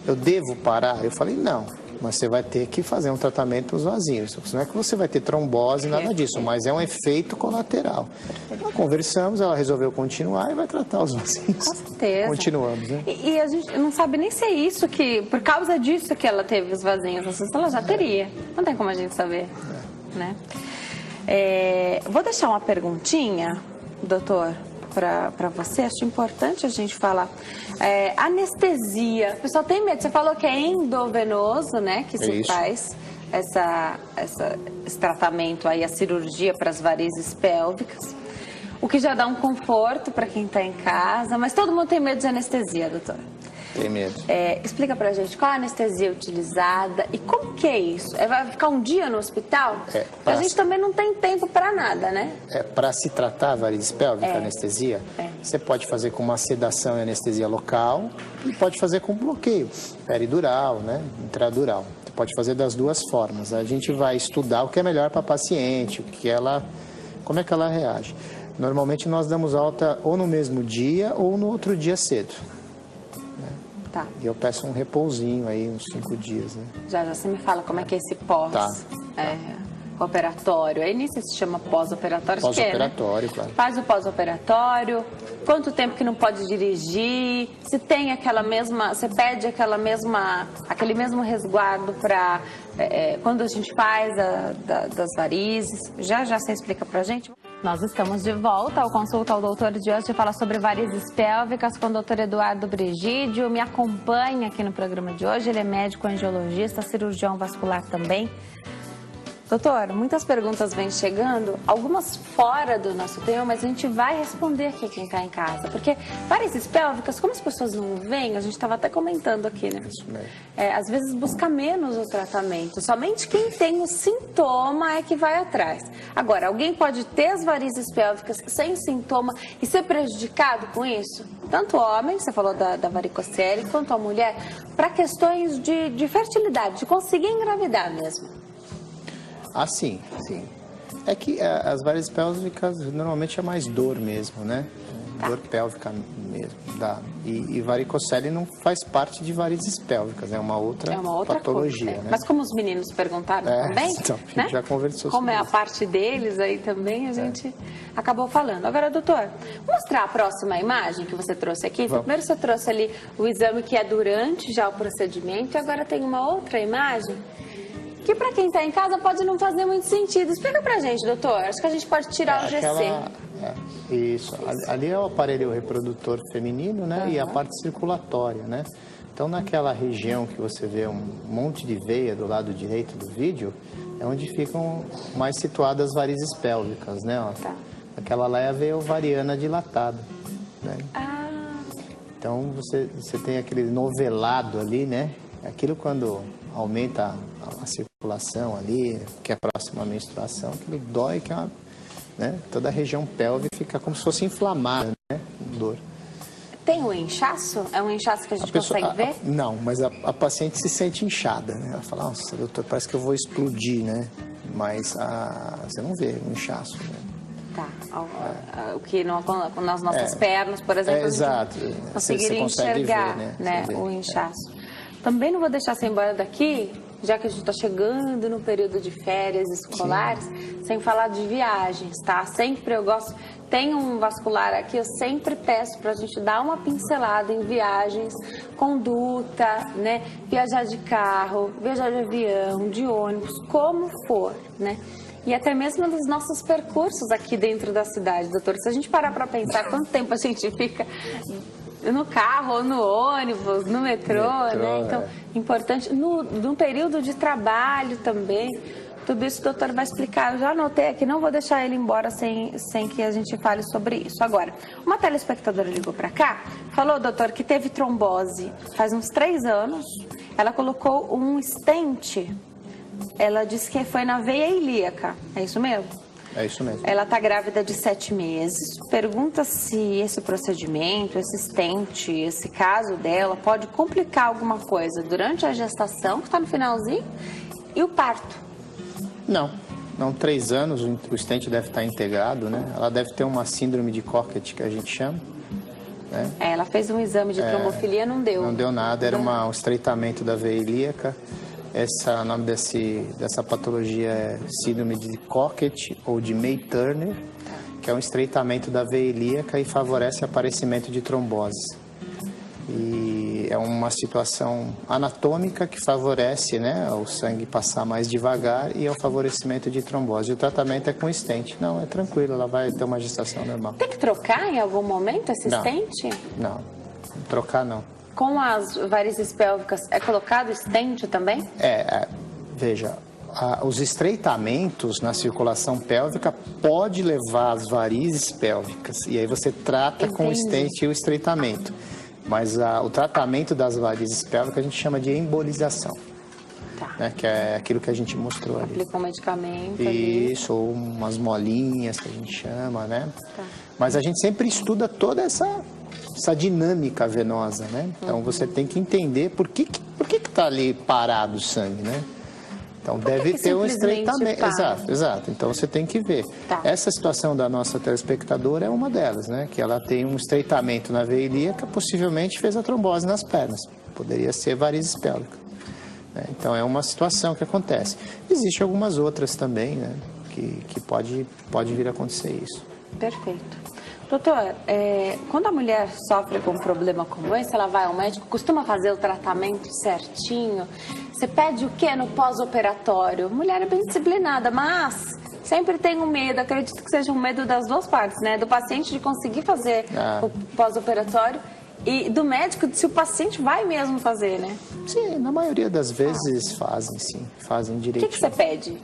Speaker 2: Eu devo parar? Eu falei, não, mas você vai ter que fazer um tratamento para os vasinhos. Não é que você vai ter trombose, nada disso, mas é um efeito colateral. Nós conversamos, ela resolveu continuar e vai tratar os vasinhos.
Speaker 1: Com certeza.
Speaker 2: Continuamos, né?
Speaker 1: E a gente não sabe nem se é isso que, por causa disso que ela teve os vasinhos, às vezes ela já teria. Não tem como a gente saber, né? Vou deixar uma perguntinha, doutor, para você. Acho importante a gente falar. Anestesia. O pessoal tem medo. Você falou que é endovenoso, né? Que se faz esse tratamento aí, a cirurgia para as varizes pélvicas. O que já dá um conforto para quem está em casa. Mas todo mundo tem medo de anestesia, doutor.
Speaker 2: Tem medo.
Speaker 1: Explica pra gente qual a anestesia utilizada e como que é isso? Vai ficar um dia no hospital? Porque a gente também não tem tempo para nada, né?
Speaker 2: Para se tratar a varizes pélvica, anestesia, você pode fazer com uma sedação e anestesia local e pode fazer com bloqueio peridural, né, intradural. Você pode fazer das duas formas. A gente vai estudar o que é melhor para a paciente, como é que ela reage. Normalmente nós damos alta ou no mesmo dia ou no outro dia cedo.
Speaker 1: Tá.
Speaker 2: E eu peço um repousinho aí, uns 5 dias, né?
Speaker 1: Já você me fala como é que é esse pós. Operatório. Aí nem sei se chama pós-operatório.
Speaker 2: Pós-operatório, claro.
Speaker 1: Faz o pós-operatório, quanto tempo que não pode dirigir, se tem você pede aquele mesmo resguardo para quando a gente faz das varizes. Já você explica pra gente? Nós estamos de volta ao Consulta ao Doutor de hoje, falar sobre varizes pélvicas com o doutor Eduardo Brigídio. Me acompanha aqui no programa de hoje, ele é médico angiologista, cirurgião vascular também. Doutor, muitas perguntas vêm chegando, algumas fora do nosso tema, mas a gente vai responder aqui quem está em casa. Porque varizes pélvicas, como as pessoas não veem, a gente estava até comentando aqui, né?
Speaker 2: Isso mesmo.
Speaker 1: Às vezes busca menos o tratamento. Somente quem tem o sintoma é que vai atrás. Agora, alguém pode ter as varizes pélvicas sem sintoma e ser prejudicado com isso? Tanto o homem, você falou da varicocele, quanto a mulher, para questões de fertilidade, de conseguir engravidar mesmo.
Speaker 2: Sim. É que as varizes pélvicas normalmente é mais dor mesmo, né? Dor pélvica mesmo. E varicocele não faz parte de varizes pélvicas, é uma outra patologia,
Speaker 1: coisa,
Speaker 2: né?
Speaker 1: Mas como os meninos perguntaram também,
Speaker 2: então, a gente já conversou
Speaker 1: como
Speaker 2: sobre
Speaker 1: é a
Speaker 2: isso.
Speaker 1: parte deles aí também, a gente acabou falando. Agora, doutor, vou mostrar a próxima imagem que você trouxe aqui. Primeiro você trouxe ali o exame que é durante já o procedimento, e agora tem uma outra imagem que para quem está em casa pode não fazer muito sentido. Explica pra gente, doutor. Acho que a gente pode tirar o GC.
Speaker 2: Isso. Ali é o aparelho reprodutor feminino, né? E a parte circulatória, né? Então, naquela região que você vê um monte de veia do lado direito do vídeo, é onde ficam mais situadas as varizes pélvicas, né? Aquela lá é a veia ovariana dilatada, né? Então, você tem aquele novelado ali, né? Aquilo quando aumenta a circulação ali, que é próxima à menstruação, aquilo dói, que é toda a região pélvica fica como se fosse inflamada, né? Dor.
Speaker 1: Tem um inchaço? É um inchaço que a gente consegue ver?
Speaker 2: Não, mas a paciente se sente inchada, né? Ela fala, nossa, doutor, parece que eu vou explodir, né? Mas você não vê um inchaço, né?
Speaker 1: O que nas nossas pernas, por exemplo, a gente conseguiria enxergar, ver, né? O inchaço. Também não vou deixar você embora daqui já que a gente está chegando no período de férias escolares, sem falar de viagens, tá? Sempre eu gosto, tem um vascular aqui, eu sempre peço para a gente dar uma pincelada em viagens, conduta, né? Viajar de carro, viajar de avião, de ônibus, como for, né? E até mesmo nos nossos percursos aqui dentro da cidade, doutor. Se a gente parar para pensar quanto tempo a gente fica no carro, ou no ônibus, no metrô, né? Então, importante. No período de trabalho também, tudo isso o doutor vai explicar. Eu já anotei aqui, não vou deixar ele embora sem que a gente fale sobre isso. Agora, uma telespectadora ligou para cá, falou, doutor, que teve trombose faz uns 3 anos. Ela colocou um stent, ela disse que foi na veia ilíaca. É isso mesmo?
Speaker 2: É isso mesmo.
Speaker 1: Ela está grávida de 7 meses. Pergunta se esse procedimento, esse stent, esse caso dela pode complicar alguma coisa durante a gestação, que está no finalzinho, e o parto.
Speaker 2: Não, 3 anos o stent deve estar integrado, né? Ela deve ter uma síndrome de Cockett, que a gente chama. Né?
Speaker 1: Ela fez um exame de trombofilia, não deu.
Speaker 2: Não deu nada, era um estreitamento da veia ilíaca. O nome dessa patologia é síndrome de Cockett ou de May-Turner, que é um estreitamento da veia ilíaca e favorece o aparecimento de trombose. E é uma situação anatômica que favorece, né, o sangue passar mais devagar e é o favorecimento de trombose. E o tratamento é com stent. Não, é tranquilo, ela vai ter uma gestação normal.
Speaker 1: Tem que trocar em algum momento esse stent?
Speaker 2: Não, trocar não.
Speaker 1: Com as varizes pélvicas, é colocado stent também?
Speaker 2: Veja, os estreitamentos na circulação pélvica pode levar às varizes pélvicas. E aí você trata com o stent e o estreitamento. Mas o tratamento das varizes pélvicas a gente chama de embolização.
Speaker 1: Tá.
Speaker 2: Né, que é aquilo que a gente mostrou ali.
Speaker 1: Aplica um medicamento.
Speaker 2: Isso, ou umas molinhas que a gente chama, né?
Speaker 1: Tá.
Speaker 2: Mas a gente sempre estuda toda essa dinâmica venosa, né? Então você tem que entender por que está ali parado o sangue, né? Então deve ter um estreitamento. Exato. Então você tem que ver.
Speaker 1: Tá.
Speaker 2: Essa situação da nossa telespectadora é uma delas, né? Que ela tem um estreitamento na veia ilíaca, possivelmente fez a trombose nas pernas. Poderia ser varizes pélvicas. Né? Então é uma situação que acontece. Existem algumas outras também, né? Que pode vir a acontecer isso.
Speaker 1: Perfeito. Doutor, quando a mulher sofre com um problema como esse, ela vai ao médico, costuma fazer o tratamento certinho? Você pede o que no pós-operatório? Mulher é bem disciplinada, mas sempre tem um medo, acredito que seja um medo das duas partes, né? Do paciente de conseguir fazer o pós-operatório e do médico se o paciente vai mesmo fazer, né?
Speaker 2: Sim, na maioria das vezes fazem direitinho.
Speaker 1: O que você pede?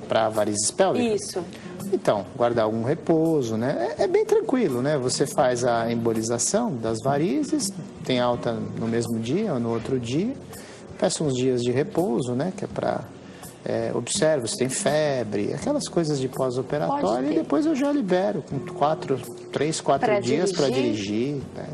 Speaker 2: Para varizes pélvicas?
Speaker 1: Isso.
Speaker 2: Então, guardar algum repouso, né? É bem tranquilo, né? Você faz a embolização das varizes, tem alta no mesmo dia ou no outro dia, peça uns dias de repouso, né? Que é para observar se tem febre, aquelas coisas de pós-operatório, e depois eu já libero com 3, 4 dias para dirigir, né?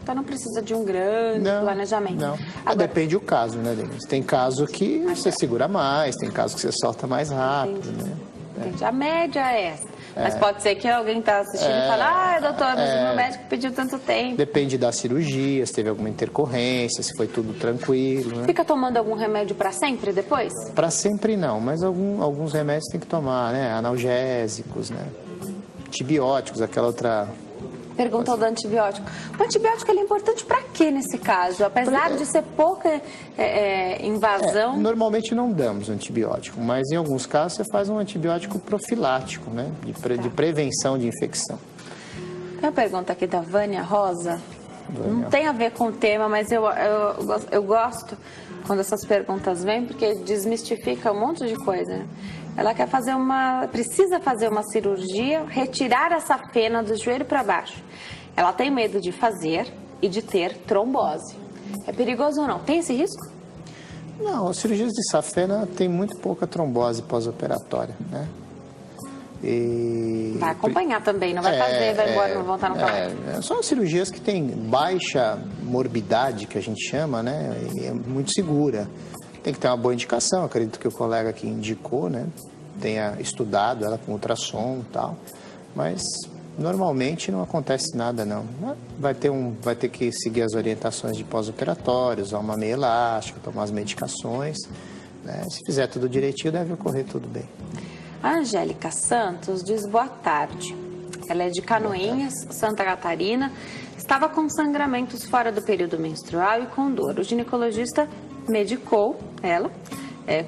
Speaker 1: Então não precisa de um grande planejamento.
Speaker 2: Não. Agora, depende do caso, né, Denise? Tem caso que você segura mais, tem caso que você solta mais rápido, né?
Speaker 1: Entendi. A média é essa. Mas pode ser que alguém está assistindo e fale, doutor, mas o meu médico pediu tanto tempo.
Speaker 2: Depende da cirurgia, se teve alguma intercorrência, se foi tudo tranquilo, né?
Speaker 1: Fica tomando algum remédio para sempre depois?
Speaker 2: Para sempre não, mas alguns remédios tem que tomar, né? Analgésicos, né? Antibióticos, aquela outra...
Speaker 1: Perguntou do antibiótico. O antibiótico ele é importante para quê nesse caso? Apesar de ser pouca invasão...
Speaker 2: Normalmente não damos antibiótico, mas em alguns casos você faz um antibiótico profilático, né? De prevenção de infecção.
Speaker 1: Tem uma pergunta aqui da Vânia Rosa. Não tem a ver com o tema, mas eu gosto quando essas perguntas vêm, porque desmistifica um monte de coisa, né? Ela precisa fazer uma cirurgia, retirar essa fena do joelho para baixo. Ela tem medo de fazer e de ter trombose. É perigoso ou não? Tem esse risco?
Speaker 2: Não, as cirurgias de safena tem muito pouca trombose pós-operatória, né? E...
Speaker 1: Vai acompanhar também, não vai fazer, vai embora, não voltar no carro.
Speaker 2: São cirurgias que têm baixa morbidade, que a gente chama, né? E é muito segura. Tem que ter uma boa indicação, acredito que o colega que indicou, né? Tenha estudado ela com ultrassom e tal. Mas normalmente não acontece nada, não. Vai ter que seguir as orientações de pós-operatório, usar uma meia elástica, tomar as medicações, né? Se fizer tudo direitinho, deve ocorrer tudo bem.
Speaker 1: A Angélica Santos diz boa tarde. Ela é de Canoinhas, Santa Catarina. Estava com sangramentos fora do período menstrual e com dor. O ginecologista medicou ela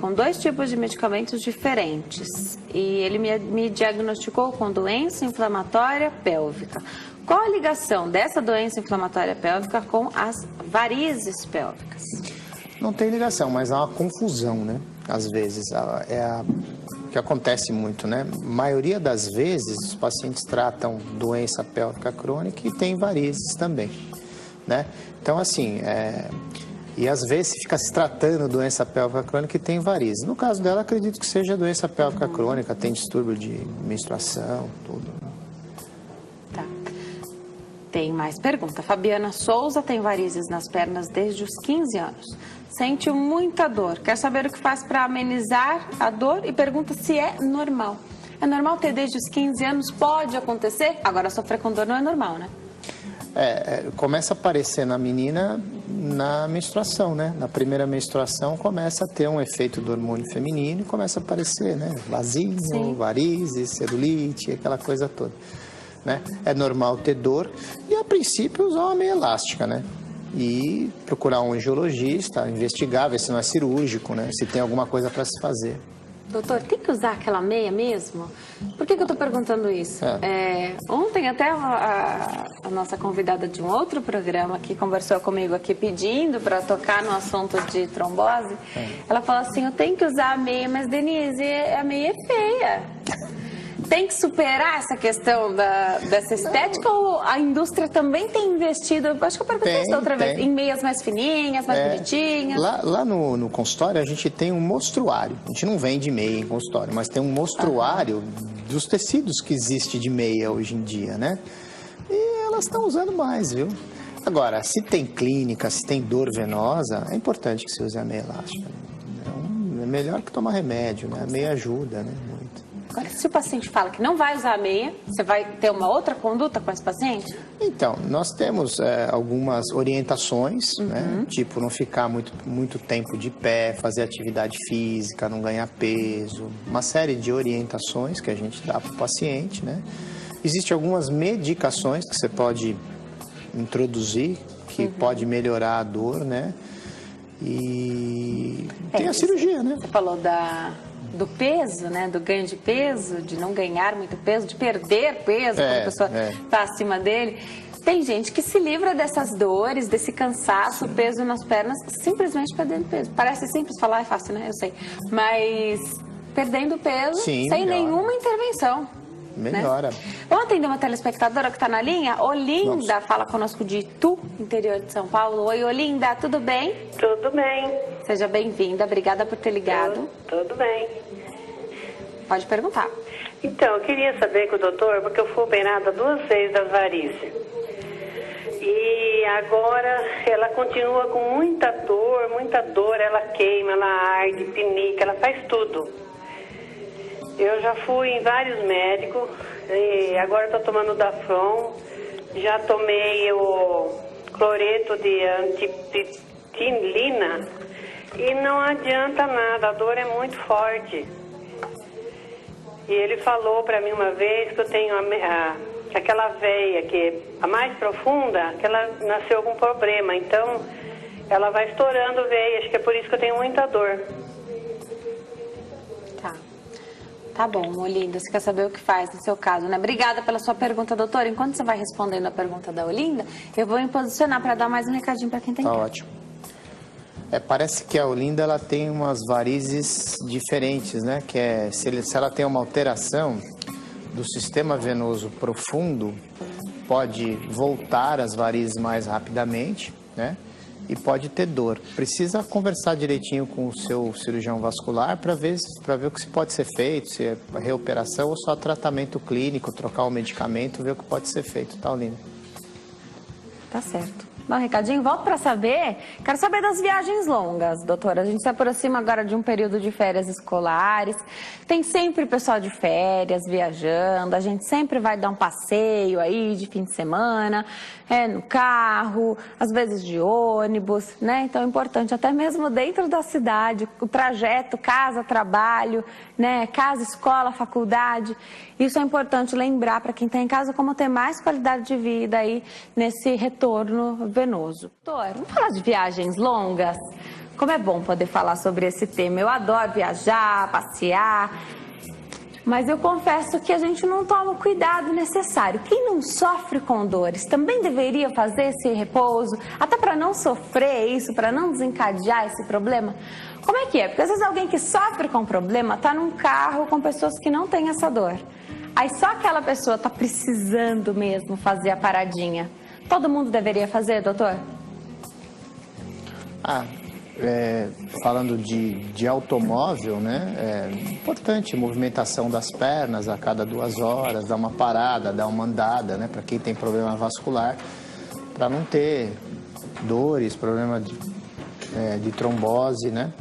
Speaker 1: com 2 tipos de medicamentos diferentes. E ele me diagnosticou com doença inflamatória pélvica. Qual a ligação dessa doença inflamatória pélvica com as varizes pélvicas?
Speaker 2: Não tem ligação, mas há uma confusão, né? Às vezes, que acontece muito, né? A maioria das vezes, os pacientes tratam doença pélvica crônica e tem varizes também, né? Então, assim, e às vezes fica se tratando doença pélvica crônica e tem varizes. No caso dela, acredito que seja doença pélvica crônica, tem distúrbio de menstruação, tudo.
Speaker 1: Tá. Tem mais pergunta. Fabiana Souza tem varizes nas pernas desde os 15 anos. Sente muita dor. Quer saber o que faz para amenizar a dor e pergunta se é normal. É normal ter desde os 15 anos? Pode acontecer? Agora, sofrer com dor não é normal, né?
Speaker 2: Começa a aparecer na menina na menstruação, né? Na primeira menstruação começa a ter um efeito do hormônio feminino e começa a aparecer, né? Vasinho, sim, varizes, celulite, aquela coisa toda, né? É normal ter dor e, a princípio, usar uma meia elástica, né? E procurar um angiologista, investigar, ver se não é cirúrgico, né? Se tem alguma coisa para se fazer.
Speaker 1: Doutor, tem que usar aquela meia mesmo? Por que eu estou perguntando isso? Ontem até a nossa convidada de um outro programa que conversou comigo aqui pedindo para tocar no assunto de trombose, ela falou assim, eu tenho que usar a meia, mas Denise, a meia é feia. Tem que superar essa questão dessa estética ou a indústria também tem investido? Acho que eu perguntei isso outra vez, em meias mais fininhas, mais bonitinhas.
Speaker 2: Lá no consultório a gente tem um mostruário. A gente não vende meia em consultório, mas tem um mostruário dos tecidos que existe de meia hoje em dia, né? E elas estão usando mais, viu? Agora, se tem clínica, se tem dor venosa, é importante que você use a meia elástica. É melhor que tomar remédio, né? A meia ajuda, né? Muito.
Speaker 1: Agora, se o paciente fala que não vai usar a meia, você vai ter uma outra conduta com esse paciente?
Speaker 2: Então, nós temos algumas orientações, né? Tipo, não ficar muito tempo de pé, fazer atividade física, não ganhar peso, uma série de orientações que a gente dá para o paciente, né? Existem algumas medicações que você pode introduzir, que pode melhorar a dor, né? E tem a cirurgia, né?
Speaker 1: Você falou do peso, né? Do ganho de peso, de não ganhar muito peso, de perder peso quando a pessoa está acima dele. Tem gente que se livra dessas dores, desse cansaço, peso nas pernas, simplesmente perdendo peso. Parece simples falar, é fácil, né? Eu sei. Mas perdendo peso sem nenhuma intervenção.
Speaker 2: Melhora.
Speaker 1: Né? Vamos atender uma telespectadora que está na linha? Olinda fala conosco de Itu, interior de São Paulo. Oi, Olinda, tudo bem?
Speaker 6: Tudo bem.
Speaker 1: Seja bem-vinda, obrigada por ter ligado.
Speaker 6: Tudo bem.
Speaker 1: Pode perguntar.
Speaker 6: Então, eu queria saber com o doutor, porque eu fui operada 2 vezes das varizes. E agora ela continua com muita dor, ela queima, ela arde, pinica, ela faz tudo. Eu já fui em vários médicos, e agora estou tomando Dafron, já tomei o cloreto de antipitilina e não adianta nada, a dor é muito forte. E ele falou para mim uma vez que eu tenho aquela veia que é a mais profunda, que ela nasceu com problema, então ela vai estourando veia, acho que é por isso que eu tenho muita dor.
Speaker 1: Tá bom, Olinda, você quer saber o que faz no seu caso, né? Obrigada pela sua pergunta, doutora. Enquanto você vai respondendo a pergunta da Olinda, eu vou me posicionar para dar mais um recadinho para quem tem.
Speaker 2: Tá ótimo. Parece que a Olinda ela tem umas varizes diferentes, né? Que se ela tem uma alteração do sistema venoso profundo, pode voltar as varizes mais rapidamente, né? E pode ter dor. Precisa conversar direitinho com o seu cirurgião vascular para ver o que pode ser feito, se é reoperação ou só tratamento clínico, trocar o medicamento, ver o que pode ser feito, tá, Olinda?
Speaker 1: Tá certo. Dá um recadinho, volto para saber. Quero saber das viagens longas, doutora. A gente se aproxima agora de um período de férias escolares. Tem sempre pessoal de férias viajando. A gente sempre vai dar um passeio aí de fim de semana, no carro, às vezes de ônibus, né? Então é importante, até mesmo dentro da cidade, o trajeto casa, trabalho, né? Casa, escola, faculdade. Isso é importante lembrar para quem está em casa como ter mais qualidade de vida aí nesse retorno venoso. Doutor, vamos falar de viagens longas? Como é bom poder falar sobre esse tema. Eu adoro viajar, passear, mas eu confesso que a gente não toma o cuidado necessário. Quem não sofre com dores também deveria fazer esse repouso, até para não sofrer isso, para não desencadear esse problema? Como é que é? Porque às vezes alguém que sofre com problema está num carro com pessoas que não têm essa dor. Aí só aquela pessoa está precisando mesmo fazer a paradinha. Todo mundo deveria fazer, doutor?
Speaker 2: Falando de automóvel, né? É importante movimentação das pernas a cada 2 horas, dar uma parada, dar uma andada, né? Para quem tem problema vascular, para não ter dores, problema de trombose, né?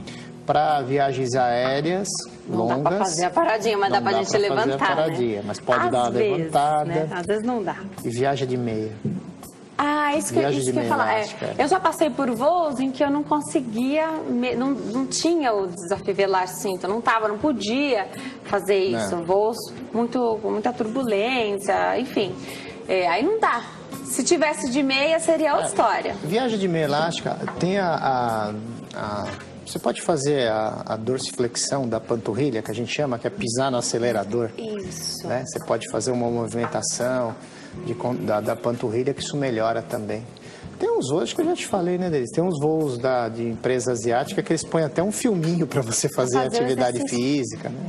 Speaker 2: Para viagens aéreas longas.
Speaker 1: Não dá para fazer a paradinha, mas dá para a gente levantar,
Speaker 2: fazer a paradinha, né? Mas pode dar uma levantada. Né?
Speaker 1: Às vezes não dá.
Speaker 2: E viagem de meia.
Speaker 1: Isso que eu ia falar. Eu já passei por voos em que eu não conseguia, não tinha o desafivelar cinto, não podia fazer isso. Voos com muita turbulência, enfim. Aí não dá. Se tivesse de meia, seria outra história.
Speaker 2: Viagem de meia elástica tem você pode fazer a dorsiflexão da panturrilha, que a gente chama, que é pisar no acelerador.
Speaker 1: Isso.
Speaker 2: Né? Você pode fazer uma movimentação da panturrilha, que isso melhora também. Tem uns voos, que eu já te falei, né, deles? Tem uns voos de empresa asiática que eles põem até um filminho para você fazer atividade física, né?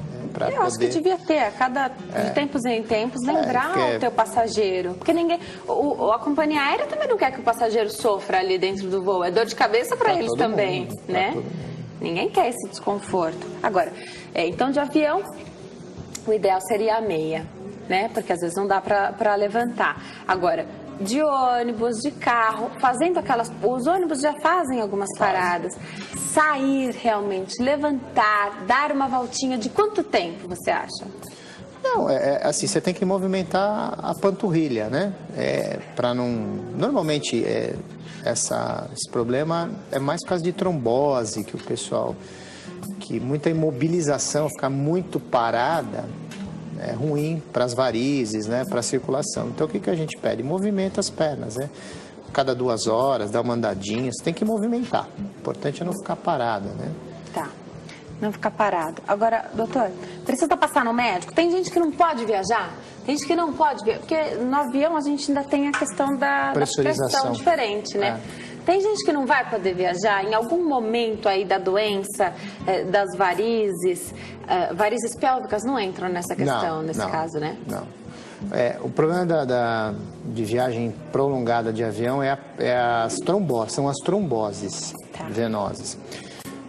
Speaker 1: Acho que devia ter, de tempos em tempos, lembrar o teu passageiro. Porque a companhia aérea também não quer que o passageiro sofra ali dentro do voo. É dor de cabeça para eles também, né? Ninguém quer esse desconforto. Agora, então de avião, o ideal seria a meia, né? Porque às vezes não dá para levantar. Agora, de ônibus, de carro, os ônibus já fazem algumas paradas. Sair realmente, levantar, dar uma voltinha, de quanto tempo você acha?
Speaker 2: Não, assim, você tem que movimentar a panturrilha, né? Para não... Normalmente, esse problema é mais por causa de trombose, que o pessoal... Que muita imobilização, ficar muito parada, é ruim para as varizes, né? Para a circulação. Então, o que a gente pede? Movimenta as pernas, né? Cada 2 horas, dá uma andadinha, você tem que movimentar. O importante é não ficar parada, né?
Speaker 1: Tá, não ficar parado. Agora, doutor, precisa passar no médico? Tem gente que não pode viajar? Tem gente que não pode viajar, porque no avião a gente ainda tem a questão da pressão diferente, né? Tem gente que não vai poder viajar em algum momento aí da doença, das varizes. Varizes pélvicas não entram nessa questão, nesse caso, né?
Speaker 2: Não. O problema de viagem prolongada de avião as tromboses, são as tromboses venosas.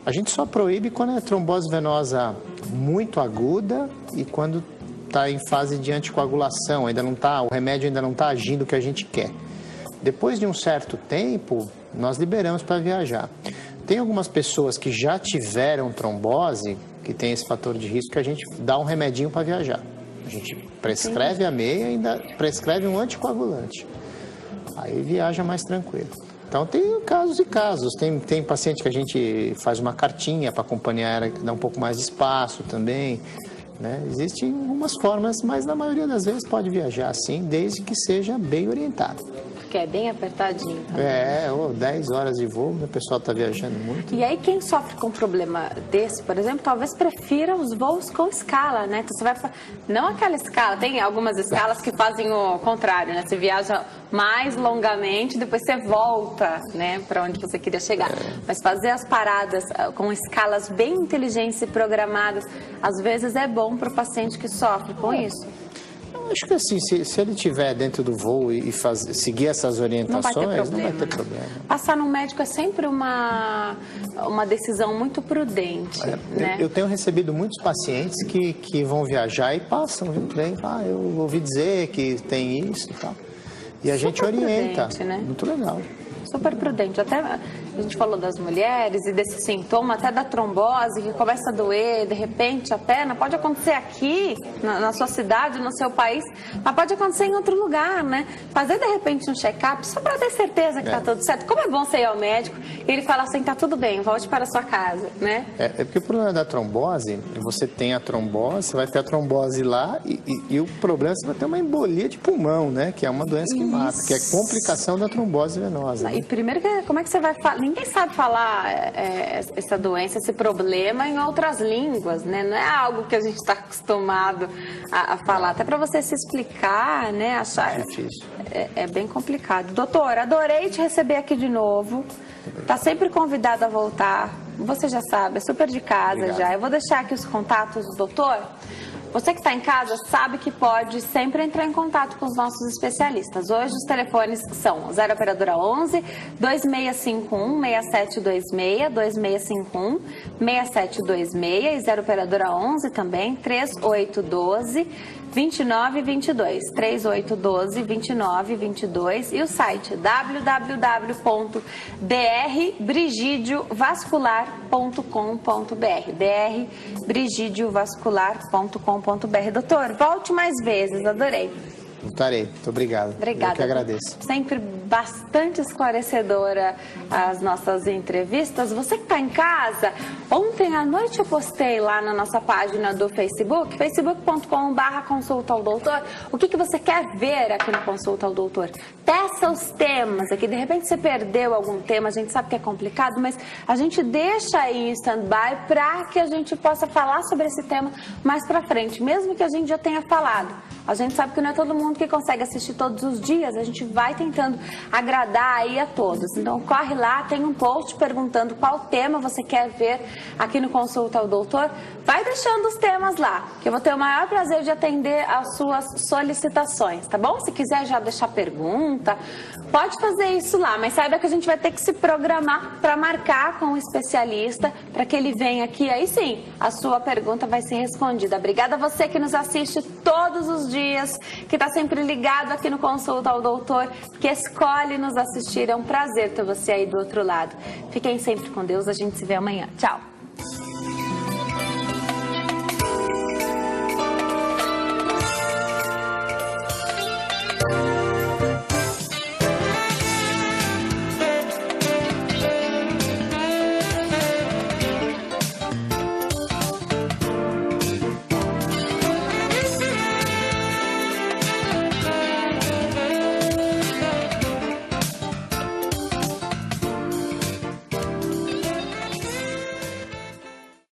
Speaker 2: A gente só proíbe quando é trombose venosa muito aguda e quando está em fase de anticoagulação, o remédio ainda não está agindo o que a gente quer. Depois de um certo tempo, nós liberamos para viajar. Tem algumas pessoas que já tiveram trombose, que tem esse fator de risco, que a gente dá um remedinho para viajar. A gente prescreve a meia e ainda prescreve um anticoagulante. Aí viaja mais tranquilo. Então tem casos e casos. Tem paciente que a gente faz uma cartinha para a companhia aérea dar um pouco mais de espaço também. Né? Existem algumas formas, mas na maioria das vezes pode viajar sim, desde que seja bem orientado.
Speaker 1: Que é bem apertadinho também.
Speaker 2: 10 horas de voo, o pessoal está viajando muito.
Speaker 1: E aí quem sofre com um problema desse, por exemplo, talvez prefira os voos com escala, né? Então você vai não aquela escala, tem algumas escalas que fazem o contrário, né? Você viaja mais longamente, depois você volta, né, para onde você queria chegar. Mas fazer as paradas com escalas bem inteligentes e programadas, às vezes é bom para o paciente que sofre com isso.
Speaker 2: Acho que assim, se ele estiver dentro do voo e seguir essas orientações, não vai ter problema.
Speaker 1: Passar no médico é sempre uma decisão muito prudente. Né?
Speaker 2: Eu tenho recebido muitos pacientes que vão viajar e passam, vem, eu ouvi dizer que tem isso e tal. E a gente orienta.
Speaker 1: Prudente, né?
Speaker 2: Muito legal.
Speaker 1: super prudente. Até a gente falou das mulheres e desse sintoma, até da trombose, que começa a doer, de repente, a perna. Pode acontecer aqui, na sua cidade, no seu país, mas pode acontecer em outro lugar, né? Fazer, de repente, um check-up, só para ter certeza que tá tudo certo. Como é bom você ir ao médico e ele fala assim, tá tudo bem, volte para a sua casa, né?
Speaker 2: É porque o problema da trombose, você tem a trombose, você vai ter a trombose lá e o problema é que você vai ter uma embolia de pulmão, né? Que é uma doença que mata, que é complicação da trombose venosa. Né?
Speaker 1: E primeiro, como é que você vai falar? Ninguém sabe falar essa doença, esse problema em outras línguas, né? Não é algo que a gente está acostumado a falar. Até para você se explicar, né? Achar
Speaker 2: difícil.
Speaker 1: É bem complicado. Doutor, adorei te receber aqui de novo. Tá sempre convidado a voltar. Você já sabe, é super de casa. Obrigado. Já. Eu vou deixar aqui os contatos do doutor. Você que está em casa sabe que pode sempre entrar em contato com os nossos especialistas. Hoje os telefones são 0 operadora 11 2651 6726 2651 6726 e 0 operadora 11 também 3812 2922 3812 2922 e o site www.drbrigidiovascular.com.br drbrigidiovascular.com.br. Doutor, volte mais vezes, adorei.
Speaker 2: Voltarei, muito obrigado.
Speaker 1: Obrigada.
Speaker 2: Eu que agradeço.
Speaker 1: Sempre bastante esclarecedora as nossas entrevistas. Você que está em casa, ontem à noite eu postei lá na nossa página do Facebook, facebook.com/consulta ao doutor, o que você quer ver aqui no Consulta ao Doutor. Peça os temas aqui, de repente você perdeu algum tema, a gente sabe que é complicado, mas a gente deixa aí em stand-by para que a gente possa falar sobre esse tema mais para frente, mesmo que a gente já tenha falado. A gente sabe que não é todo mundo que consegue assistir todos os dias, a gente vai tentando agradar aí a todos. Então corre lá, tem um post perguntando qual tema você quer ver aqui no Consulta ao Doutor. Vai deixando os temas lá, que eu vou ter o maior prazer de atender às suas solicitações, tá bom? Se quiser já deixar pergunta, pode fazer isso lá, mas saiba que a gente vai ter que se programar para marcar com o especialista, para que ele venha aqui, aí sim, a sua pergunta vai ser respondida. Obrigada a você que nos assiste todos os dias, que está sempre ligado aqui no Consulta ao Doutor, que escolhe nos assistir. É um prazer ter você aí do outro lado. Fiquem sempre com Deus, a gente se vê amanhã. Tchau!